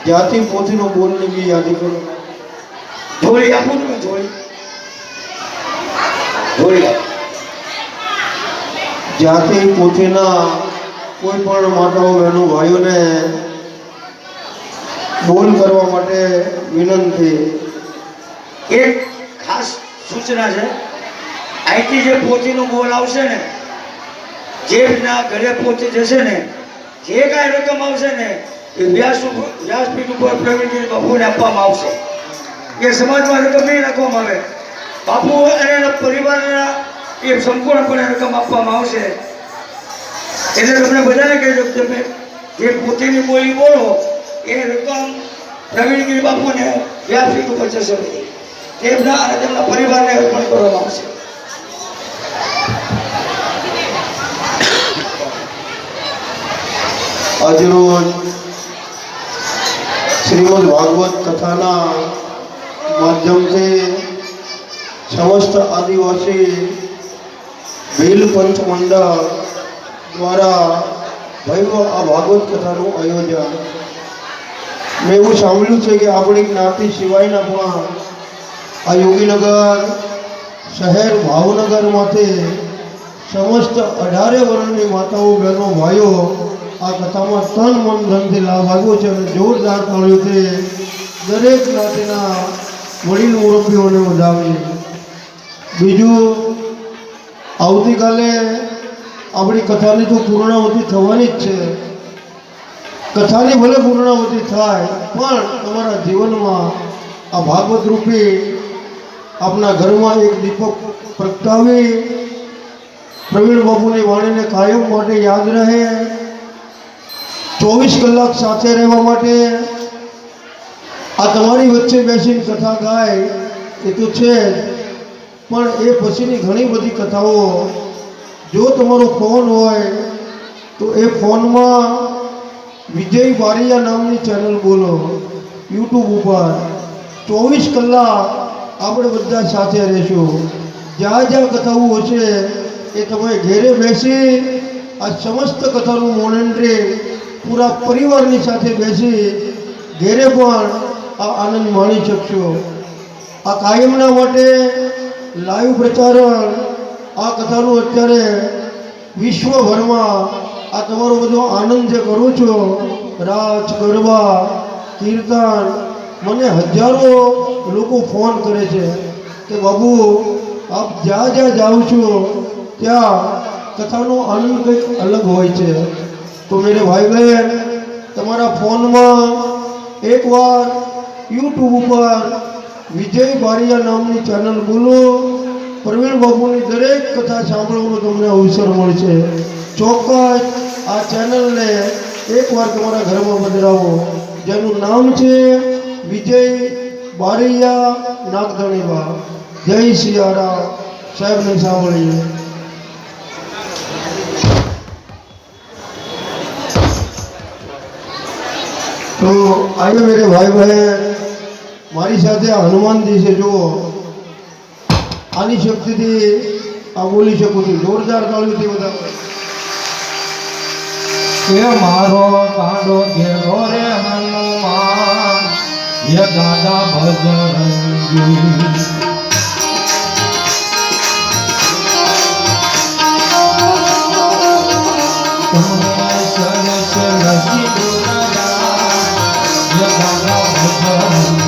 S1: જાતિ પોતીનો બોલની બી યાદી કરો.
S3: જોડી આપું તમે જોડી આપ.
S1: જાતિ પોતીના કોઈ પણ માતાઓ બહેનો ભાઈઓને બોલ કરવા માટે વિનંતી.
S3: એક ખાસ સૂચના છે. અહીંથી જે પોતીનો બોલ આવશે ને જેના ઘરે પહોંચી જશે ને જે કાંઈ રકમ આવશે ને એ વ્યાસપીઠ ઉપર પ્રવીણજી બાપુને આપવામાં આવશે. એ સમાજમાં રકમ નહીં રાખવામાં આવે. બાપુ અને એના પરિવારના એ સંપૂર્ણપણે રકમ આપવામાં આવશે. એટલે તમને બધાને કહી દઉં તમે જે પોતીની બોલી બોલો એ રકમ પ્રવીણગીરી બાપુને વ્યાસપીઠ ઉપર જશે. તેમના અને તેમના પરિવારને અર્પણ કરવામાં આવશે.
S1: આજરોજ શ્રીમદ ભાગવત કથાના માધ્યમથી સમસ્ત આદિવાસી ભીલ પંચ મંડળ દ્વારા ભવ્ય આ ભાગવત કથાનું આયોજન. મેં એવું સાંભળ્યું છે કે આપણી જ્ઞાતિ સિવાયના પણ આ યોગીનગર શહેર ભાવનગરમાંથી સમસ્ત 18 વર્ણની માતાઓ બહેનો ભાઈઓ આ કથામાં તન મન ધનથી લાભ આવ્યો છે અને જોરદાર તાળીઓથી દરેક જ્ઞાતિના વડીલ મુરબ્બીઓને વધાવી. બીજું, આવતીકાલે આપણી કથાની તો પૂર્ણાવતી થવાની જ છે. કથાની ભલે પૂર્ણાવતી થાય પણ તમારા જીવનમાં આ ભાગવત રૂપી આપના ઘરમાં એક દીપક પ્રગટાવી પ્રવીણ બાપુની વાણીને કાયમ માટે યાદ રહે, 24 કલાક સાથે રહેવા માટે આ તમારી વચ્ચે બેસીને કથા ગાય એ તો છે જ, પણ એ પછીની ઘણી બધી કથાઓ જો તમારો ફોન હોય તો એ ફોનમાં વિજય બારિયા નામની ચેનલ બોલો યુટ્યુબ ઉપર. 24 કલાક આપણે બધા સાથે રહીશું. જ્યાં જ્યાં કથાઓ હશે એ તમે ઘેરે બેસી આ સમસ્ત કથાનું મોનિટરિંગ પૂરા પરિવારની સાથે બેસી ઘેરે પણ આ આનંદ માણી શકશો. આ કાયમના માટે લાઈવ પ્રચારણ આ કથાનું અત્યારે વિશ્વભરમાં આ તમારો બધો આનંદ જે કરું છો, રાસ ગરબા કીર્તન, મને હજારો લોકો ફોન કરે છે કે બાબુ આપ જ્યાં જ્યાં જાઓ છો ત્યાં કથાનો આનંદ કંઈક અલગ હોય છે. તો મેરે ભાઈ બહેન, તમારા ફોનમાં એકવાર યુટ્યુબ ઉપર વિજય બારિયા નામની ચેનલ બોલો, પ્રવીણ બાપુની દરેક કથા સાંભળવાનો તમને અવસર મળશે. ચોક્કસ આ ચેનલને એકવાર તમારા ઘરમાં પધરાવો, જેનું નામ છે વિજય બારિયા નાગધણીબા. જય સિયારામ. સાહેબને સાંભળીએ. તો આજે મેરે ભાઈ બહેન, મારી સાથે આ હનુમાનજી છે, જુઓ આની શક્તિથી આ બોલી શકું છું. જોરદાર તાળીઓથી બધા.
S2: એ મારો ગાડો ઘેરો રે હનુમાન, એ દાદા ભજરંગી. તમે સરસ લસી દુરદા, એ દાદા ભજરંગી.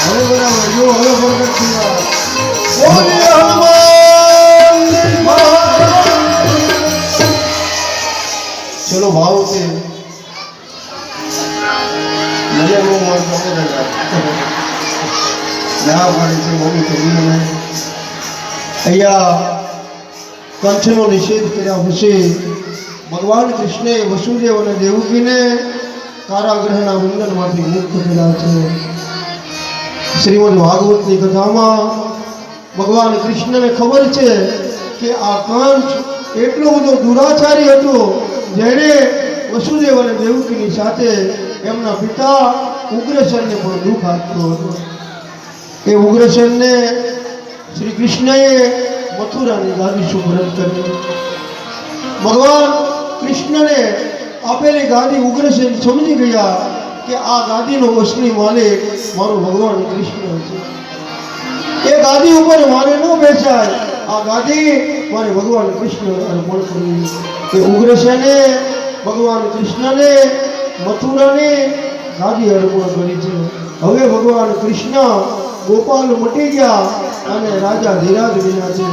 S1: હવે બરાબર જો હવે પ્રગટ થયા. બોલીએ હનુમાનજી મહારાજ. ચલો ભાવથી મને બહુ મન ગમે ના પાડી છે મમ્મી કરી અહીંયા કંઠનો નિષેધ કર્યા પછી ભગવાન કૃષ્ણે વસુદેવ અને દેવકીને કારાગૃહના બંધનમાંથી મુક્ત કર્યા છે. શ્રીમદ ભાગવતની કથામાં ભગવાન કૃષ્ણને ખબર છે કે આ કંસ એટલો બધો દુરાચારી હતો જેણે વસુદેવ અને દેવકીની સાથે એમના પિતા ઉગ્રસેનને પણ દુઃખ આપતો હતો. એ ઉગ્રસેનને શ્રી કૃષ્ણએ મથુરાની ગાદી સુપ્રત કરી. ભગવાન કૃષ્ણને આપેલી ગાદી ઉગ્રસેન સમજી ગયા કે આ ગાદીનો અસલી માલિક મારો ભગવાન કૃષ્ણ છે. એ ગાદી ઉપર મારે ન બેસાય, આ ગાદી મારે ભગવાન કૃષ્ણ અર્પણ કરવી. એ ઉગ્રસેને ભગવાન કૃષ્ણને મથુરાને ગાદી અર્પણ કરી છે. હવે ભગવાન કૃષ્ણ ગોપાલ મટી ગયા અને રાજા ધીરાજ બન્યા છે.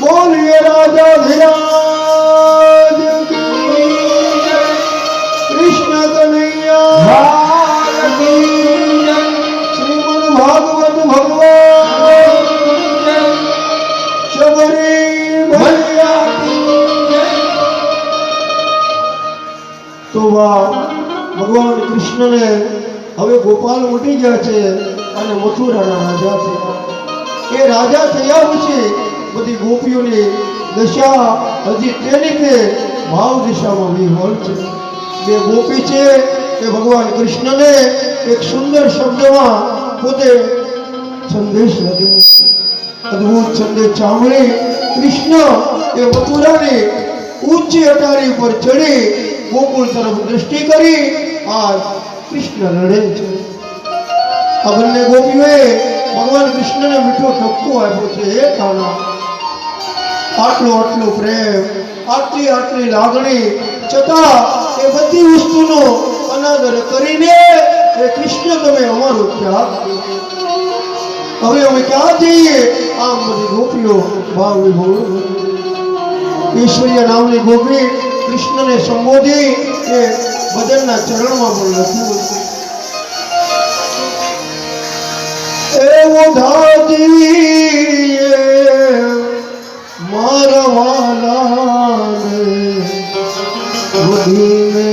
S1: બોલીએ રાજા ધીરાજ કી જય. કૃષ્ણ કનૈયા શ્રીમદ ભાગવત ભગવાન શબરી ભૈયા. તો ભગવાન કૃષ્ણને હવે ગોપાલ મટી ગયા છે અને મથુરાના રાજા થયા. એ રાજા થયા પછી બધી ગોપીઓની દશા હજી તેની તે ભાવ દિશામાં વિહોલ છે. બે ગોપી છે એ ભગવાન કૃષ્ણને એક સુંદર શબ્દમાં પોતે સંદેશ લખ્યો. અદ્ભુત સંદેશ સાંભળી કૃષ્ણ એ મથુરાની ઊંચી અટારી પર ચડી ગોકુળ તરફ દ્રષ્ટિ કરી આ કૃષ્ણ લડે છે. આ બંને ગોપીઓએ ભગવાન કૃષ્ણને મીઠો ઠપકો આપ્યો છે. હે કાના, આટલો પ્રેમ, આટલી લાગણી છતાં એ બધી વસ્તુનો અનાદર કરીને એ કૃષ્ણ તમે અમારો ત્યાગ કર્યો. હવે અમે ક્યાં જઈએ? આમ બધી ગોપીઓ ભાવ વિભોર ઈશ્વરીય નામની ગોપી કૃષ્ણને સંબોધી એ ભજનના ચરણમાં પણ લખ્યું હતું. એવો ધાજી મારા વાલાને વધીને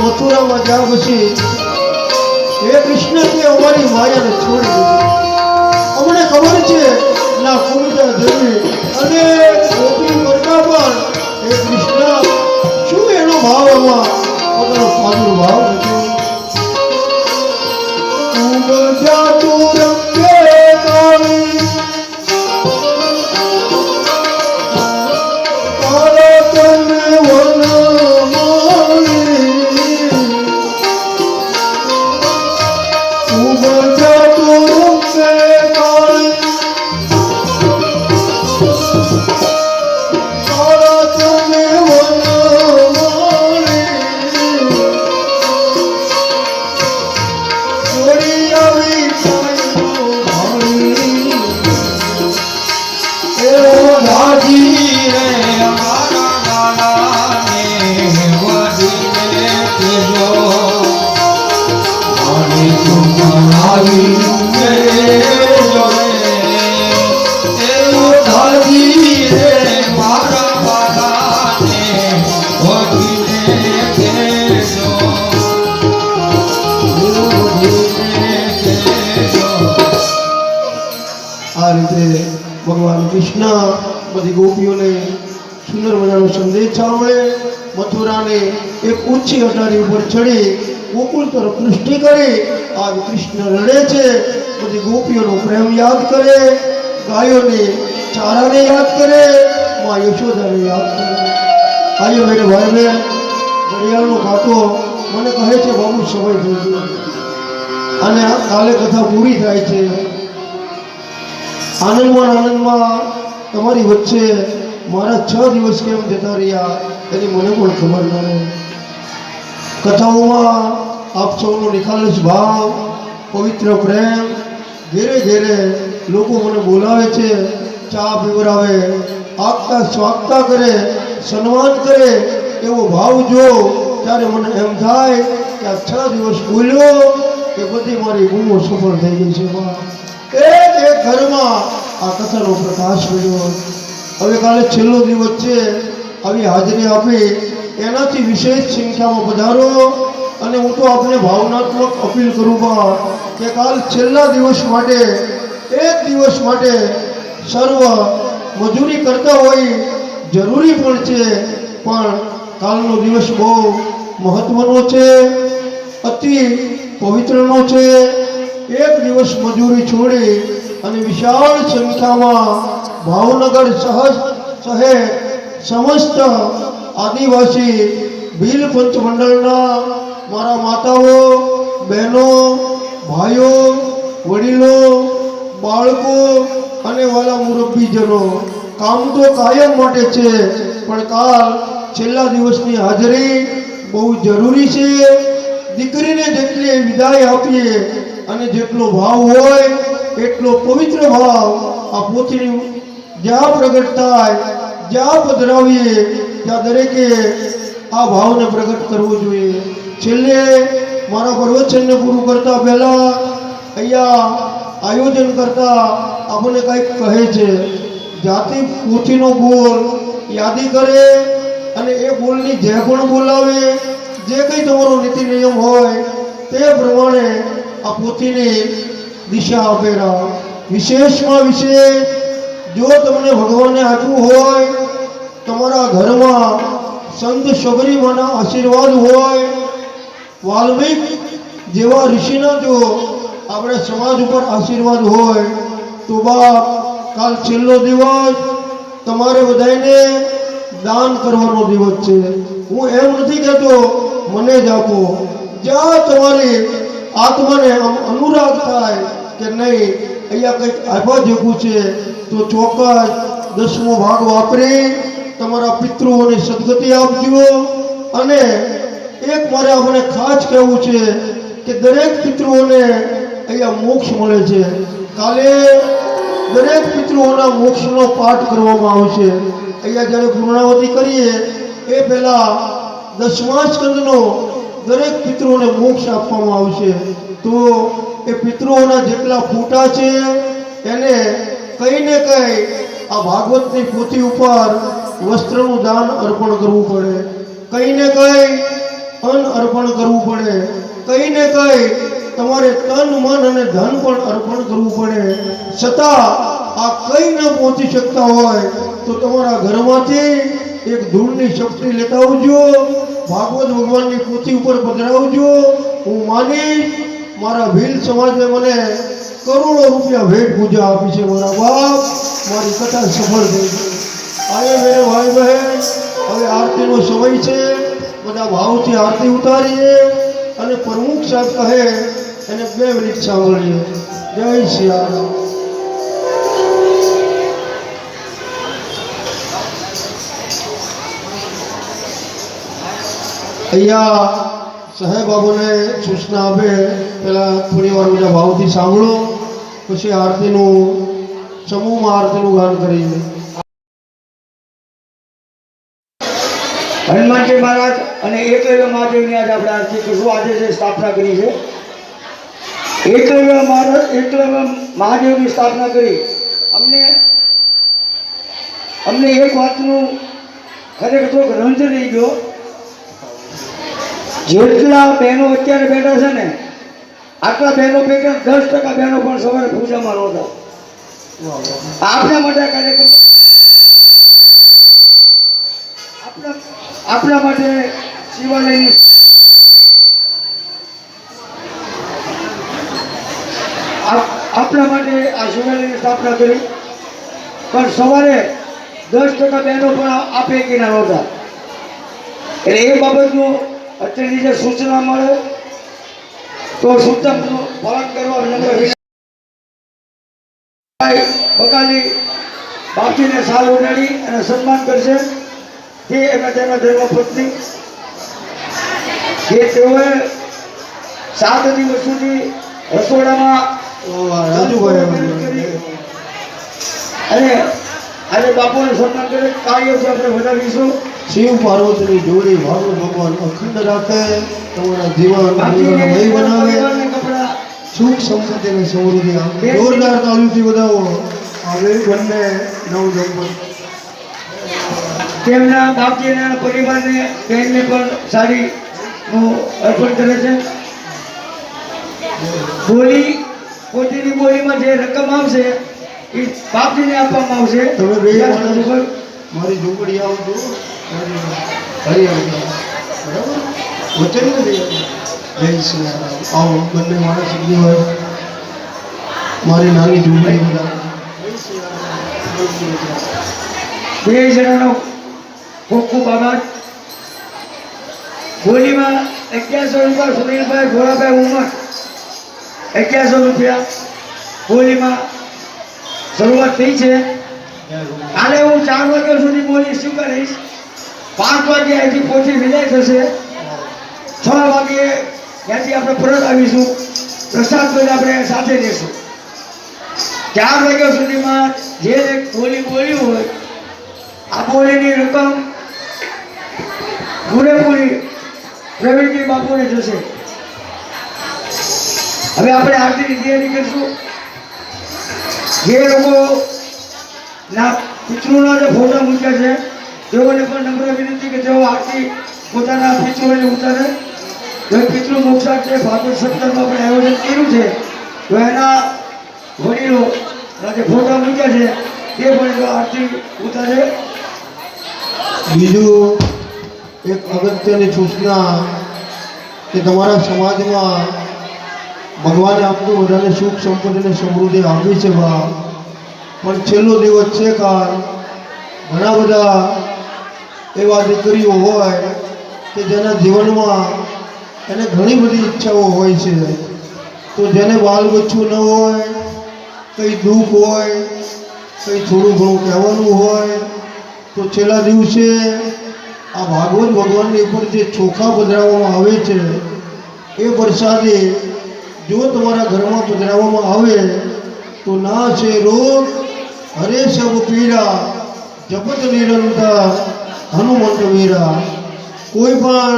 S1: મથુરામાં જ્યાં પછી હે કૃષ્ણ તે અમારી માયાને છોડી દીધી. અમને ખબર છે ના કુંડા દેવી અને ગોપી કરતા પણ હે કૃષ્ણ શું એનો ભાવ એમાં પોતાનો પ્રાદુર્ભાવ નથી. ભગવાન કૃષ્ણ બધી ગોપીઓને સુંદર મજાનો સંદેશ સાંભળે મથુરાને એક ઊંચી અટારી ઉપર ચડી ગોકુળ તરફ દૃષ્ટિ કરી આજ કૃષ્ણ રડે છે. બધી ગોપીઓનો પ્રેમ યાદ કરે, ગાયોને ચારાને યાદ કરે, માં યશોદાને યાદ કરે. આજે મેરે ભાઈ બહેન ઘડિયાળનો કાંટો મને કહે છે બાબુ સમય થઈ ગયો અને કાલે કથા પૂરી થાય છે. આનંદમાં તમારી વચ્ચે મારા 6 દિવસ કેમ જતા રહ્યા એની મને પણ ખબર ન રહે. કથાઓમાં આપ સૌનો નિખાલસ ભાવ, પવિત્ર પ્રેમ, ઘેરે ઘેરે લોકો મને બોલાવે છે, ચા પીવડાવે, આગતા સ્વાગતા કરે, સન્માન કરે, એવો ભાવ જો ત્યારે મને એમ થાય કે આ 6 દિવસ બોલ્યો કે બધી મારી ગુમો સફળ થઈ ગઈ છે. એક ઘરમાં આ કથાનો પ્રકાશ પડ્યો. હવે કાલે છેલ્લો દિવસ છે, આવી હાજરી આપી એનાથી વિશેષ સંખ્યામાં પધારો. અને હું તો આપને ભાવનાત્મક અપીલ કરું કે કાલ છેલ્લા દિવસ માટે એક દિવસ માટે સર્વ મજૂરી કરતા હોય, જરૂરી પણ છે પણ કાલનો દિવસ બહુ મહત્વનો છે, અતિ પવિત્રનો છે. એક દિવસ મજૂરી છોડી અને વિશાળ સંખ્યામાં ભાવનગર શહેર સમસ્ત આદિવાસી ભીલ પંચ મંડળના મારા માતાઓ, બહેનો, ભાઈઓ, વડીલો, બાળકો અને વાલા મુરબ્બીજનો, કામ તો કાયમ માટે છે, પણ કાલ છેલ્લા દિવસની હાજરી બહુ જરૂરી છે. દીકરીને જેટલી વિદાય આપીએ અને જેટલો ભાવ હોય એટલો પવિત્ર ભાવ આ પોથીની જ્યાં પ્રગટ થાય, જ્યાં પધરાવીએ ત્યાં દરેકે આ ભાવને પ્રગટ કરવો જોઈએ. છેલ્લે મારા પ્રવચનને પૂરું કરતા પહેલા અહીંયા આયોજન કરતા આપણને કંઈક કહે છે. જાતિ પોથીનો બોલ યાદી કરે અને એ બોલની જે પણ બોલાવે, જે કંઈ તમારો નીતિ નિયમ હોય તે પ્રમાણે આ પોથીની દિશા આપેલા. વિશેષમાં વિશેષ જો તમને ભગવાને આપ્યું હોય, તમારા ઘરમાં સંત સબરીમાના આશીર્વાદ હોય, વાલ્મીક જેવા ઋષિના જો આપણે સમાજ ઉપર આશીર્વાદ હોય, તો બાપ કાલ છેલ્લો દિવસ તમારે બધાને દાન કરવાનો દિવસ છે. હું એમ નથી કહેતો મને જ આપો, જ્યાં તમારી આત્માને અનુરાગ થાય કે નહીં અહીંયા કંઈક આપ્યા જેવું છે તો ચોક્કસ 10મો ભાગ વાપરી તમારા પિતૃઓને સદગતિ આપજો. અને એક મારે આપણે ખાસ કહેવું છે કે દરેક પિતૃઓને અહીંયા મોક્ષ મળે છે. કાલે દરેક પિતૃઓના મોક્ષનો પાઠ કરવામાં આવશે. અહીંયા જ્યારે પૂર્ણાવતી કરીએ એ પહેલાં 10મા સ્કંદનો દરેક પિતૃઓને મોક્ષ આપવામાં આવશે. તો એ પિતૃઓના જેટલા ફોટા છે એને કંઈ ને કંઈ આ ભાગવતની પોથી ઉપર વસ્ત્રનું દાન અર્પણ કરવું પડે, કંઈ ને કંઈ અન્ન અર્પણ કરવું પડે, કંઈ ને કંઈ તમારે તન મન અને ધન પણ અર્પણ કરવું પડે. છતાં આ કંઈ ન પહોંચી શકતા હોય તો તમારા ઘરમાંથી એક ધૂળની શક્તિ લેતા આવજો, ભાગવત ભગવાનની પોથી ઉપર પધરાવજો. હું માનીશ મારા ભીલ સમાજે મને કરોડો રૂપિયા ભેટ પૂજા આપી છે. મારા બાપ, મારી કથા સફળ થઈ ગઈ. આયે મેરે ભાઈ બહેન, હવે આરતીનો સમય છે. બધા ભાવથી આરતી ઉતારીએ અને પ્રમુખ સાહેબ કહે એને 2 મિનિટ સાંભળીએ. જય સિયારામ. અહીંયા સાહેબ બાબુને સૂચના આપે પહેલાં થોડી વાર બધા ભાવથી સાંભળો, પછી આરતીનું સમૂહમાં આરતીનું ગાન કરીએ.
S3: હનુમાનજી મહારાજ અને એકલવ્ય મહાદેવની આજે આપણે આરતી કરશું. આજે જે સ્થાપના કરી છે એકલવ્ય મહાદેવની સ્થાપના કરી. અમને એક વાતનું ખરેખર થોડોક રંજ રહી ગયો. જેટલા બહેનો અત્યારે બેઠા છે ને, આટલા બહેનો પૈકી 10% બહેનો પણ સવારે પૂજામાં નહોતા. આપણા માટે કાર્યક્રમ, આપણા માટે શિવાલયની આપણા માટે આ શિવાલયની સ્થાપના કરી, પણ સવારે 10% બહેનો પણ આ પૈકીના નહોતા. એટલે એ બાબતનું અત્યારની જે સૂચના મળે તો સૂચનાનું પાલન કરવા બકાલી બાપજીને સાલ ઉડાડી અને સન્માન કરશે. તે એમના તેના ધર્મપત્ની જે તેઓએ 7 દિવસ સુધી રસોડામાં અને આજે બાપુને સન્માન કરે કાર્ય છે આપણે વધારીશું.
S1: શિવ પાર્વતીની જોડી ભાગવત ભગવાન અખંડ રાખે, તમારા જીવન મય બનાવે, સુખ સમૃદ્ધિ અને સમૃદ્ધિ આપે. જોરદાર તાળીઓથી વધાવો આ બંને નવદંપતી.
S3: તેમના બાપજીના પરિવારને બહેનને પણ સાડીનું અર્પણ કરે છે. પોતીની બોલીમાં જે રકમ આવશે એ બાપજીને આપવામાં આવશે.
S1: તમે બે મારી ઝૂંપડી આવજો. હરી બરાબર વચન નથી જય શ્રી રામ. આવો બંને માણસ શીખી હોય મારી નાની ઝૂંપડી બધા
S3: બે જણાનો ખૂબ ખૂબ આભાર. હોલીમાં 1100 રૂપિયા સુનિલભાઈ ઘોડાભાઈ ઉમર 1100 રૂપિયા હોલીમાં શરૂઆત થઈ છે. કાલે હું 4 વાગ્યા સુધી બોલી શું કરીશ. 5 વાગે અહીંથી પહોંચી વિદાય થશે. 6 વાગે ત્યાંથી આપણે પરત આવીશું. પ્રસાદ પછી આપણે સાથે રહીશું. 4 વાગ્યા સુધીમાં જે બોલી બોલ્યું હોય આ બોલીની રકમ પૂરેપૂરી પ્રવીણજી બાપુને જશે. હવે આપણે આરતીની તૈયારી કરીશું. જે લોકો ના પિતૃના જે ફોટા મૂક્યા છે તેઓને પણ નમ્ર વિનંતી કે તેઓ આરતી પોતાના પિતૃને ઉતારે. જો પિતૃ મોક્ષાર્થ છે ભાગવત સપ્તાહનું આપણે આયોજન કર્યું છે તો એના વડીલો જે ફોટા મૂક્યા છે તે પણ જો આરતી ઉતારે.
S1: બીજું એક અગત્યની સૂચના કે તમારા સમાજમાં ભગવાને આપણું બધાને સુખ સંપત્તિ અને સમૃદ્ધિ આપી છે બા, પણ છેલ્લો દિવસ છે કાલ ઘણા બધા એવા દીકરીઓ હોય કે જેના જીવનમાં એને ઘણી બધી ઈચ્છાઓ હોય છે. તો જેને બાલ બચ્ચું ન હોય, કંઈ દુઃખ હોય, કંઈ થોડું ઘણું કહેવાનું હોય તો છેલ્લા દિવસે આ ભાગવત ભગવાનની ઉપર જે ચોખા પધરાવવામાં આવે છે એ પ્રસાદે જો તમારા ઘરમાં પધરાવવામાં આવે તો ના છે રોગ હરે સબ પીડા જપત નિરંતર હનુમંત વીરા. કોઈ પણ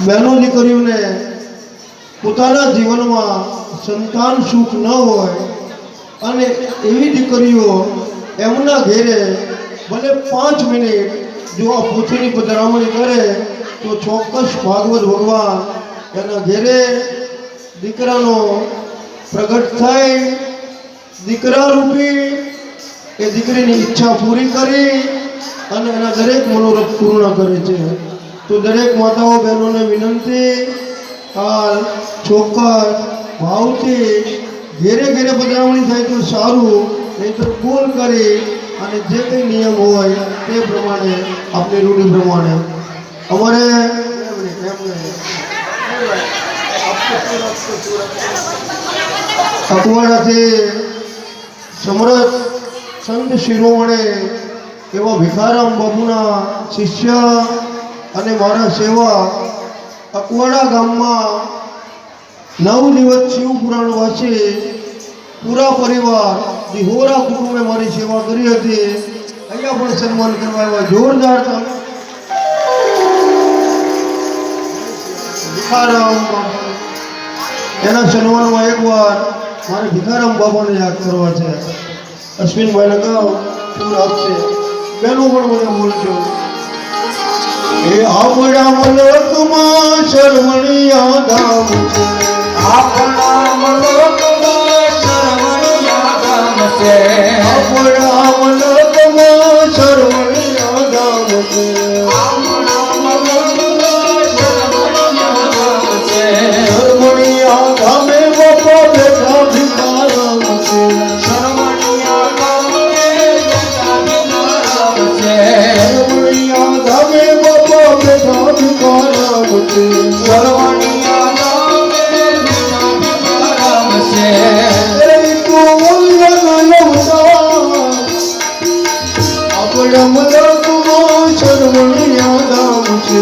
S1: બહેનો દીકરીઓને પોતાના જીવનમાં સંતાન સુખ ન હોય અને એવી દીકરીઓ એમના ઘેરે ભલે 5 મિનિટ જો આ પોથીની પધરામણી કરે તો ચોક્કસ ભાગવત ભગવાન એના ઘેરે દીકરાનો પ્રગટ થાય. દીકરા રૂપી એ દીકરીની ઈચ્છા પૂરી કરી અને એના દરેક મનોરથ પૂર્ણ કરે છે. તો દરેક માતાઓ બહેનોને વિનંતી હાલ ચોક્કસ ભાવથી ઘેરે ઘેરે પધરામણી થાય તો સારું, નહીં તો બોલ કરી અને જે કંઈ નિયમ હોય તે પ્રમાણે આપણી રૂઢિ પ્રમાણે અમારે અકવાડાથી સમરથ સંત શિરોમણી એવા ભિખારામ બાપુના શિષ્ય અને મારા સેવા અકવાડા ગામમાં 9 દિવસ શિવ પુરાણ વાંચી પૂરા પરિવાર દિહોરા કુટુંબે મારી સેવા કરી હતી. અહીંયા પણ સન્માન કરવા આવ્યા. જોરદાર ભિખારામ બાપા એના સન્માનમાં એકવાર મારે ભિખારામ બાપાને યાદ કરવા છે. અશ્વિનભાઈને કહો શું આપશે. બહેનો પણ મને બોલજો. એ આપણા મલકમાં શરમણિયા ધામ છે.
S2: આપણા મલકમાં શરમણિયા ધામ છે.
S1: આપણા મલકમાં શરમણિયા ધામ છે.
S2: આપણા મલકમાં શરમણિયા ધામ છે.
S1: શરમણિયા ધામે બાપા બેઠા ભિખારામ છે.
S2: શરમણિયા ધામે બેઠા ભિખારામ છે.
S1: શરમણિયા ધામે બાપા બેઠા ભિખારામ છે.
S2: શરમણિયા ધામે બેઠા ભિખારામ છે.
S1: આપણા મલકમાં શરમણિયા ધામ છે.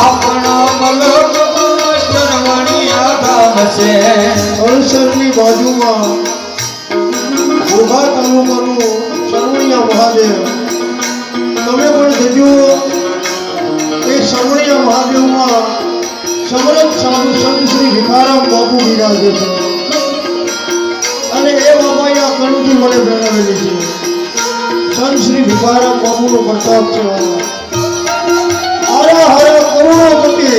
S2: આપણા મલકમાં શરમણિયા ધામ છે.
S1: હળસરની બાજુમાં ઘોઘા તાલુકાનું શરમણિયા મહાદેવ. તમે પણ જજો. એ શરમણિયા મહાદેવમાં સમરથ સાધુ સંત શ્રી ભિખારામ બાપુ બિરાજે છે અને એ બાબાએ આ કંઠી મને પહેરાવેલી છે. સંત શ્રી ભિખારામ બાપુનો પ્રતાપ છે. આરા હારા કરુણાપતિ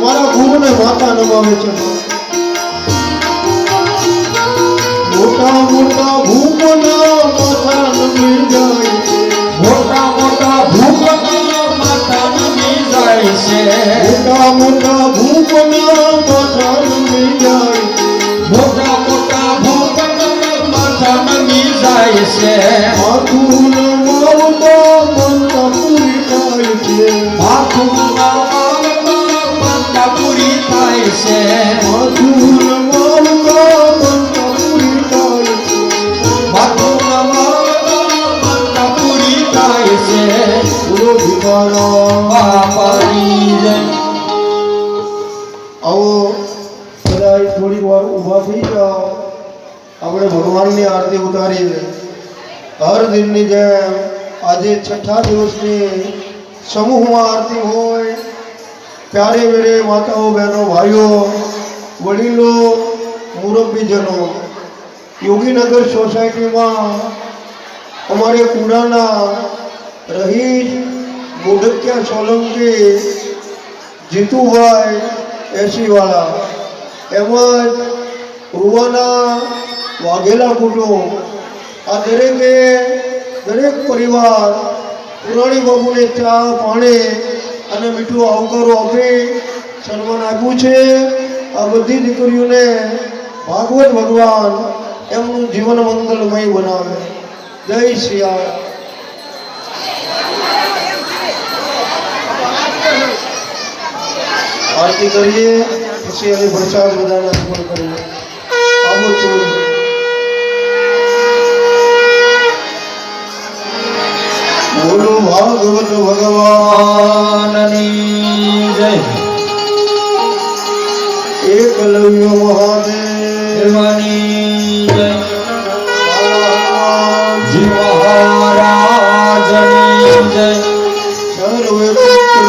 S1: મારા ગુરુને માતા નમાવે છે. મોટા મોટા ભૂપના માથા નમી જાય છે.
S2: મોટા મોટા ભૂખ છે
S1: મોટા મોટા ભૂપના માથા નમી જાય
S2: મોટા મોટા ભૂપન માથા નમી જાય છે
S1: માથું નમાવતા મનતા પૂરી થાય છે
S2: માથું નમાવતા પૂરી થાય છે
S1: માથું નમાવતા મનતા પૂરી થાય છે
S2: માથું નમાવતા પૂરી થાય છે
S1: બોલો ભીખારા
S2: બાપાની જય
S1: આવો બધા થોડીક વાર ઊભા થઈ જાઓ આપણે ભગવાનની આરતી ઉતારી હર દિનની જેમ આજે છઠ્ઠા દિવસની સમૂહમાં આરતી હોય પ્યારે વેરે માતાઓ બહેનો ભાઈઓ વડીલો મુરબ્બીજનો યોગીનગર સોસાયટીમાં અમારે પુરાના રહીશ બોડકિયા સોલંકી જીતુભાઈ એસીવાળા એમજ રૂવાના વાઘેલા કુટુંબ આ દરેક પરિવાર પુરાણી બાબુને ચા પાણી અને મીઠું આવકારો આપી સન્માન આપ્યું છે આ બધી દીકરીઓને ભાગવત ભગવાન એમનું જીવન મંગલમય બનાવે જય શ્રી આરતી કરીએ પછી અમે પ્રસાદ બધાને અર્પણ કરીએ આવો ચોર બોલો ભાગવત ભગવાનની
S2: જય
S1: એકલવ્ય મહાદેવ
S2: દેવાની જય
S1: જી
S2: મહારાજની જય
S1: સર્વે પિતૃ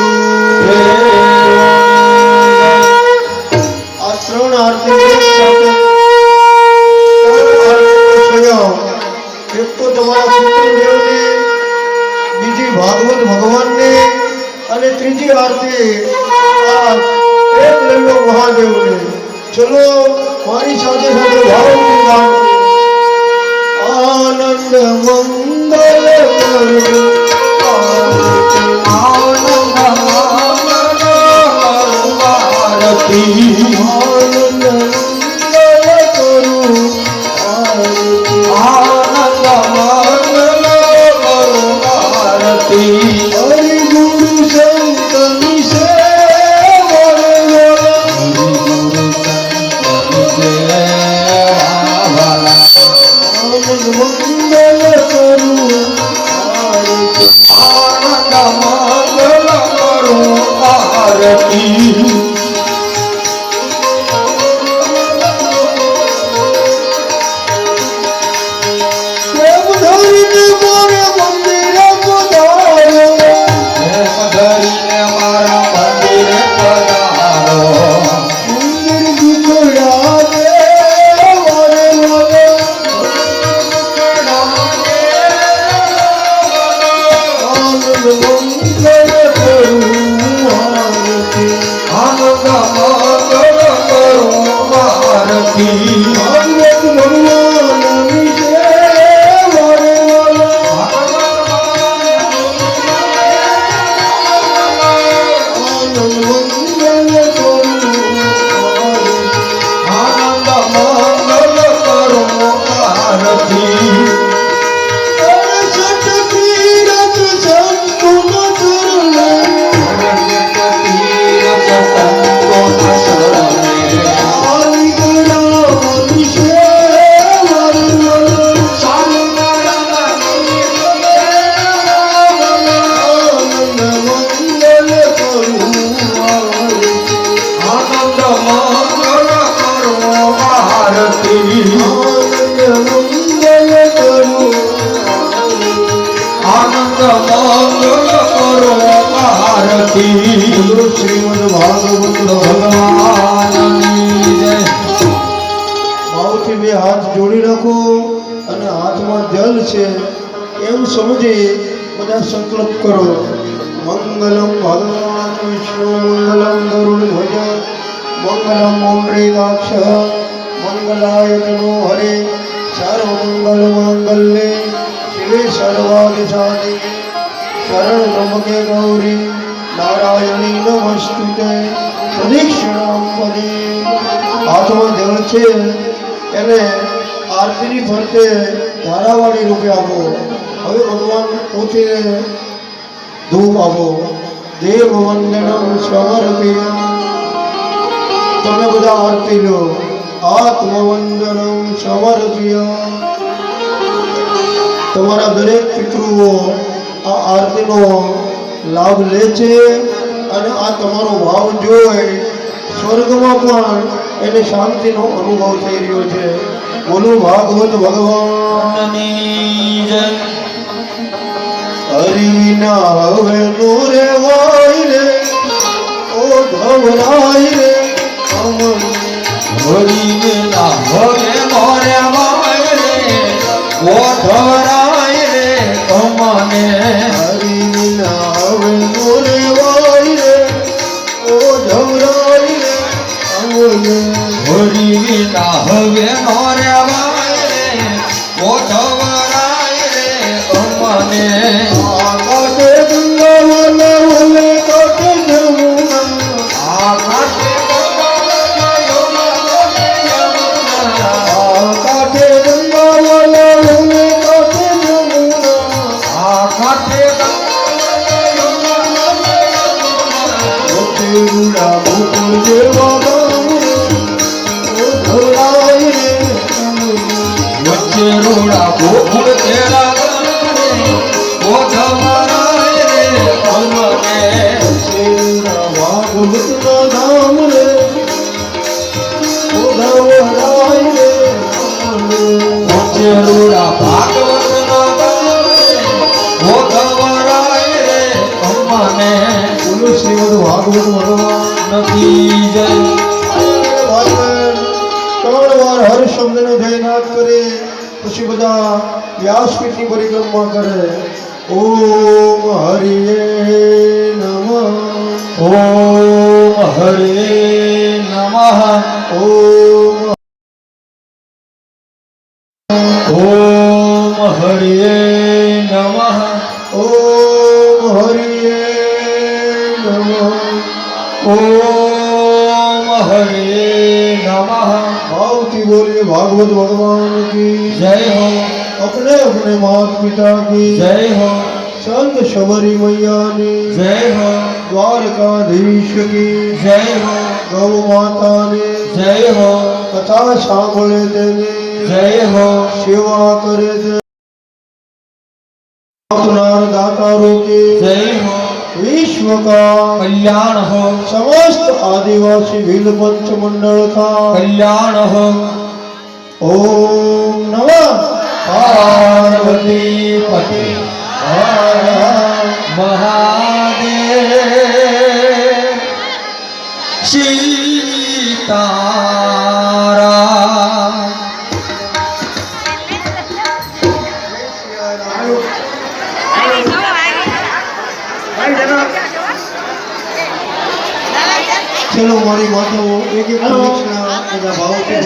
S1: આ ત્રણ આરતી એક સાથે એક તો તમારા પિતૃદેવને બીજી ભાગવત ભગવાનને અને ત્રીજી આરતી આ એકલવ્ય મહાદેવને ચલો મારી સાથે સાથે ભાવથી ગાન આનંદ મંગલ કરો
S2: આરતી
S1: આનંદ મંગલ કરું
S2: આનંદ મંગલ કરો આરતી
S1: હરિ ગુરુ સંતની આનંદ મંગલ કરું
S2: આનંદ મંગલ કરો આરતી
S1: પ્રેમ ધરીને મોરે મંદિરે પધારો
S2: પ્રેમ ધરીને મારા મંદિરે પધારો
S1: મંદિર દુખડા દે વારે વારે આનંદ મંગલ કરું આરતી
S2: આનંદ મંગલ કરો આરતી
S1: ભાગવત ભગવાનની જય વારે વારે આનંદ મંગલ કરું
S2: આનંદ મંગલ કરો આરતી
S1: અડસઠ તીરથ સંતોનો ધરલે આવી ગળા મનુષ્ય વારે વારે આનંદ મંગલ કરું આરતી
S2: આનંદ મંગલ કરો આરતી
S1: આનંદ મંગલ કરું
S2: આનંદ મંગલ કરો આરતી
S1: બોલો શ્રીમદ ભાગવત
S2: ભગવાનની જય
S1: ભાવથી બે હાથ જોડી રાખો અને હાથમાં જલ છે એમ સમજી બધા સંકલ્પ કરો મંગલમ ભગવાન વિષ્ણુ મંગલમ ગરુડ ધ્વજ મંગલમ મુંડરીકાક્ષ મંગલાય તનો હરે સર્વમંગલ માંગલ્યે શિવે સર્વાધિ સાધિકે શરણ ત્રંબકે ગૌરી નારાયણી નમસ્તુતે પ્રદક્ષિણામ પદે. હાથમાં જળ છે એને આરતીની ફરતે ધારાવાળી રૂપે આપો. હવે ભગવાન પોતીને ધૂપ આપો. દેવ વંદનમ સમર્પિય. તમે બધા આરતી લો. આત્મવંદનમ સમર્પિય. તમારા દરેક પિતૃઓ આ આરતીનો લાભ લે છે અને આ તમારો ભાવ જોઈ સ્વર્ગમાં પણ એને શાંતિનો અનુભવ થઈ રહ્યો છે. બોલો ભાગવત ભગવાન. હરિ વિના હવે નો રેવાય રે ઓ ધવરાય રે અમર.
S2: હરિ વિના હવે મોરે માય રે ઓ ધરાય રે અમને.
S1: હરિ વિના હવે નો રેવાય રે ઓ ધવરાય રે અમર.
S2: હરિ વિના હવે મોરે માય રે ઓ ધરાય રે અમને.
S1: આકાશે ગંગાવન ઓલે કાંઠે જમુના.
S2: આકાશે
S1: આકાશે ગંગાવન ઓલે કાંઠે જમુના.
S2: આકાશે
S1: વચ્ચે રૂડા ગોકુળ જેવા ગામ રે ઓ ધવરાય રે અમર.
S2: વચ્ચે રોડા ગોકુળ તેરા ઓ ધરાય રે અમને.
S1: શેરા ભાગવતના ધામ રે ઓ ધવરાય રે અમર.
S2: ચેરુડા ભાગવત ના ઓ ધવરાય રે અમને.
S1: બોલો શ્રીમદ ભાગવત ભગવાન
S2: નથી જય.
S1: ભાઈ બહેન, 3 વાર હર શબ્દનો જયનાથ કરે પછી બધા વ્યાસપીઠની પરિક્રમા કરે. ઓમ હરિયે નમઃ.
S2: ઓમ હરે નમઃ.
S1: ઓમ
S2: ઓમ હરે નમઃ.
S1: ઓમ હરિયે નમઃ.
S2: ઓમ હરે નમઃ.
S1: ભાવથી બોલીએ ભાગવત ભગવાન की
S2: જય હો.
S1: अपने अपने माता पिता की
S2: જય હો.
S1: संत शबरी मैया ने
S2: જય હો.
S1: द्वारकाधीश की
S2: જય હો.
S1: गौ माता ने
S2: જય હો.
S1: कथा सांभळे तेने
S2: જય હો.
S1: सेवा करे ते अपनार दातारों के
S2: જય હો.
S1: विश्व का
S2: કલ્યાણ હો.
S1: समस्त आदिवासी भील पंच मंडल का
S2: કલ્યાણ હો.
S1: ओम नमः
S2: પાર્વતી પતિ
S1: हर हर
S2: મહાદેવ. સીતારામ.
S1: चलो हमारी माताओं एक एक प्रदक्षिणा भाव के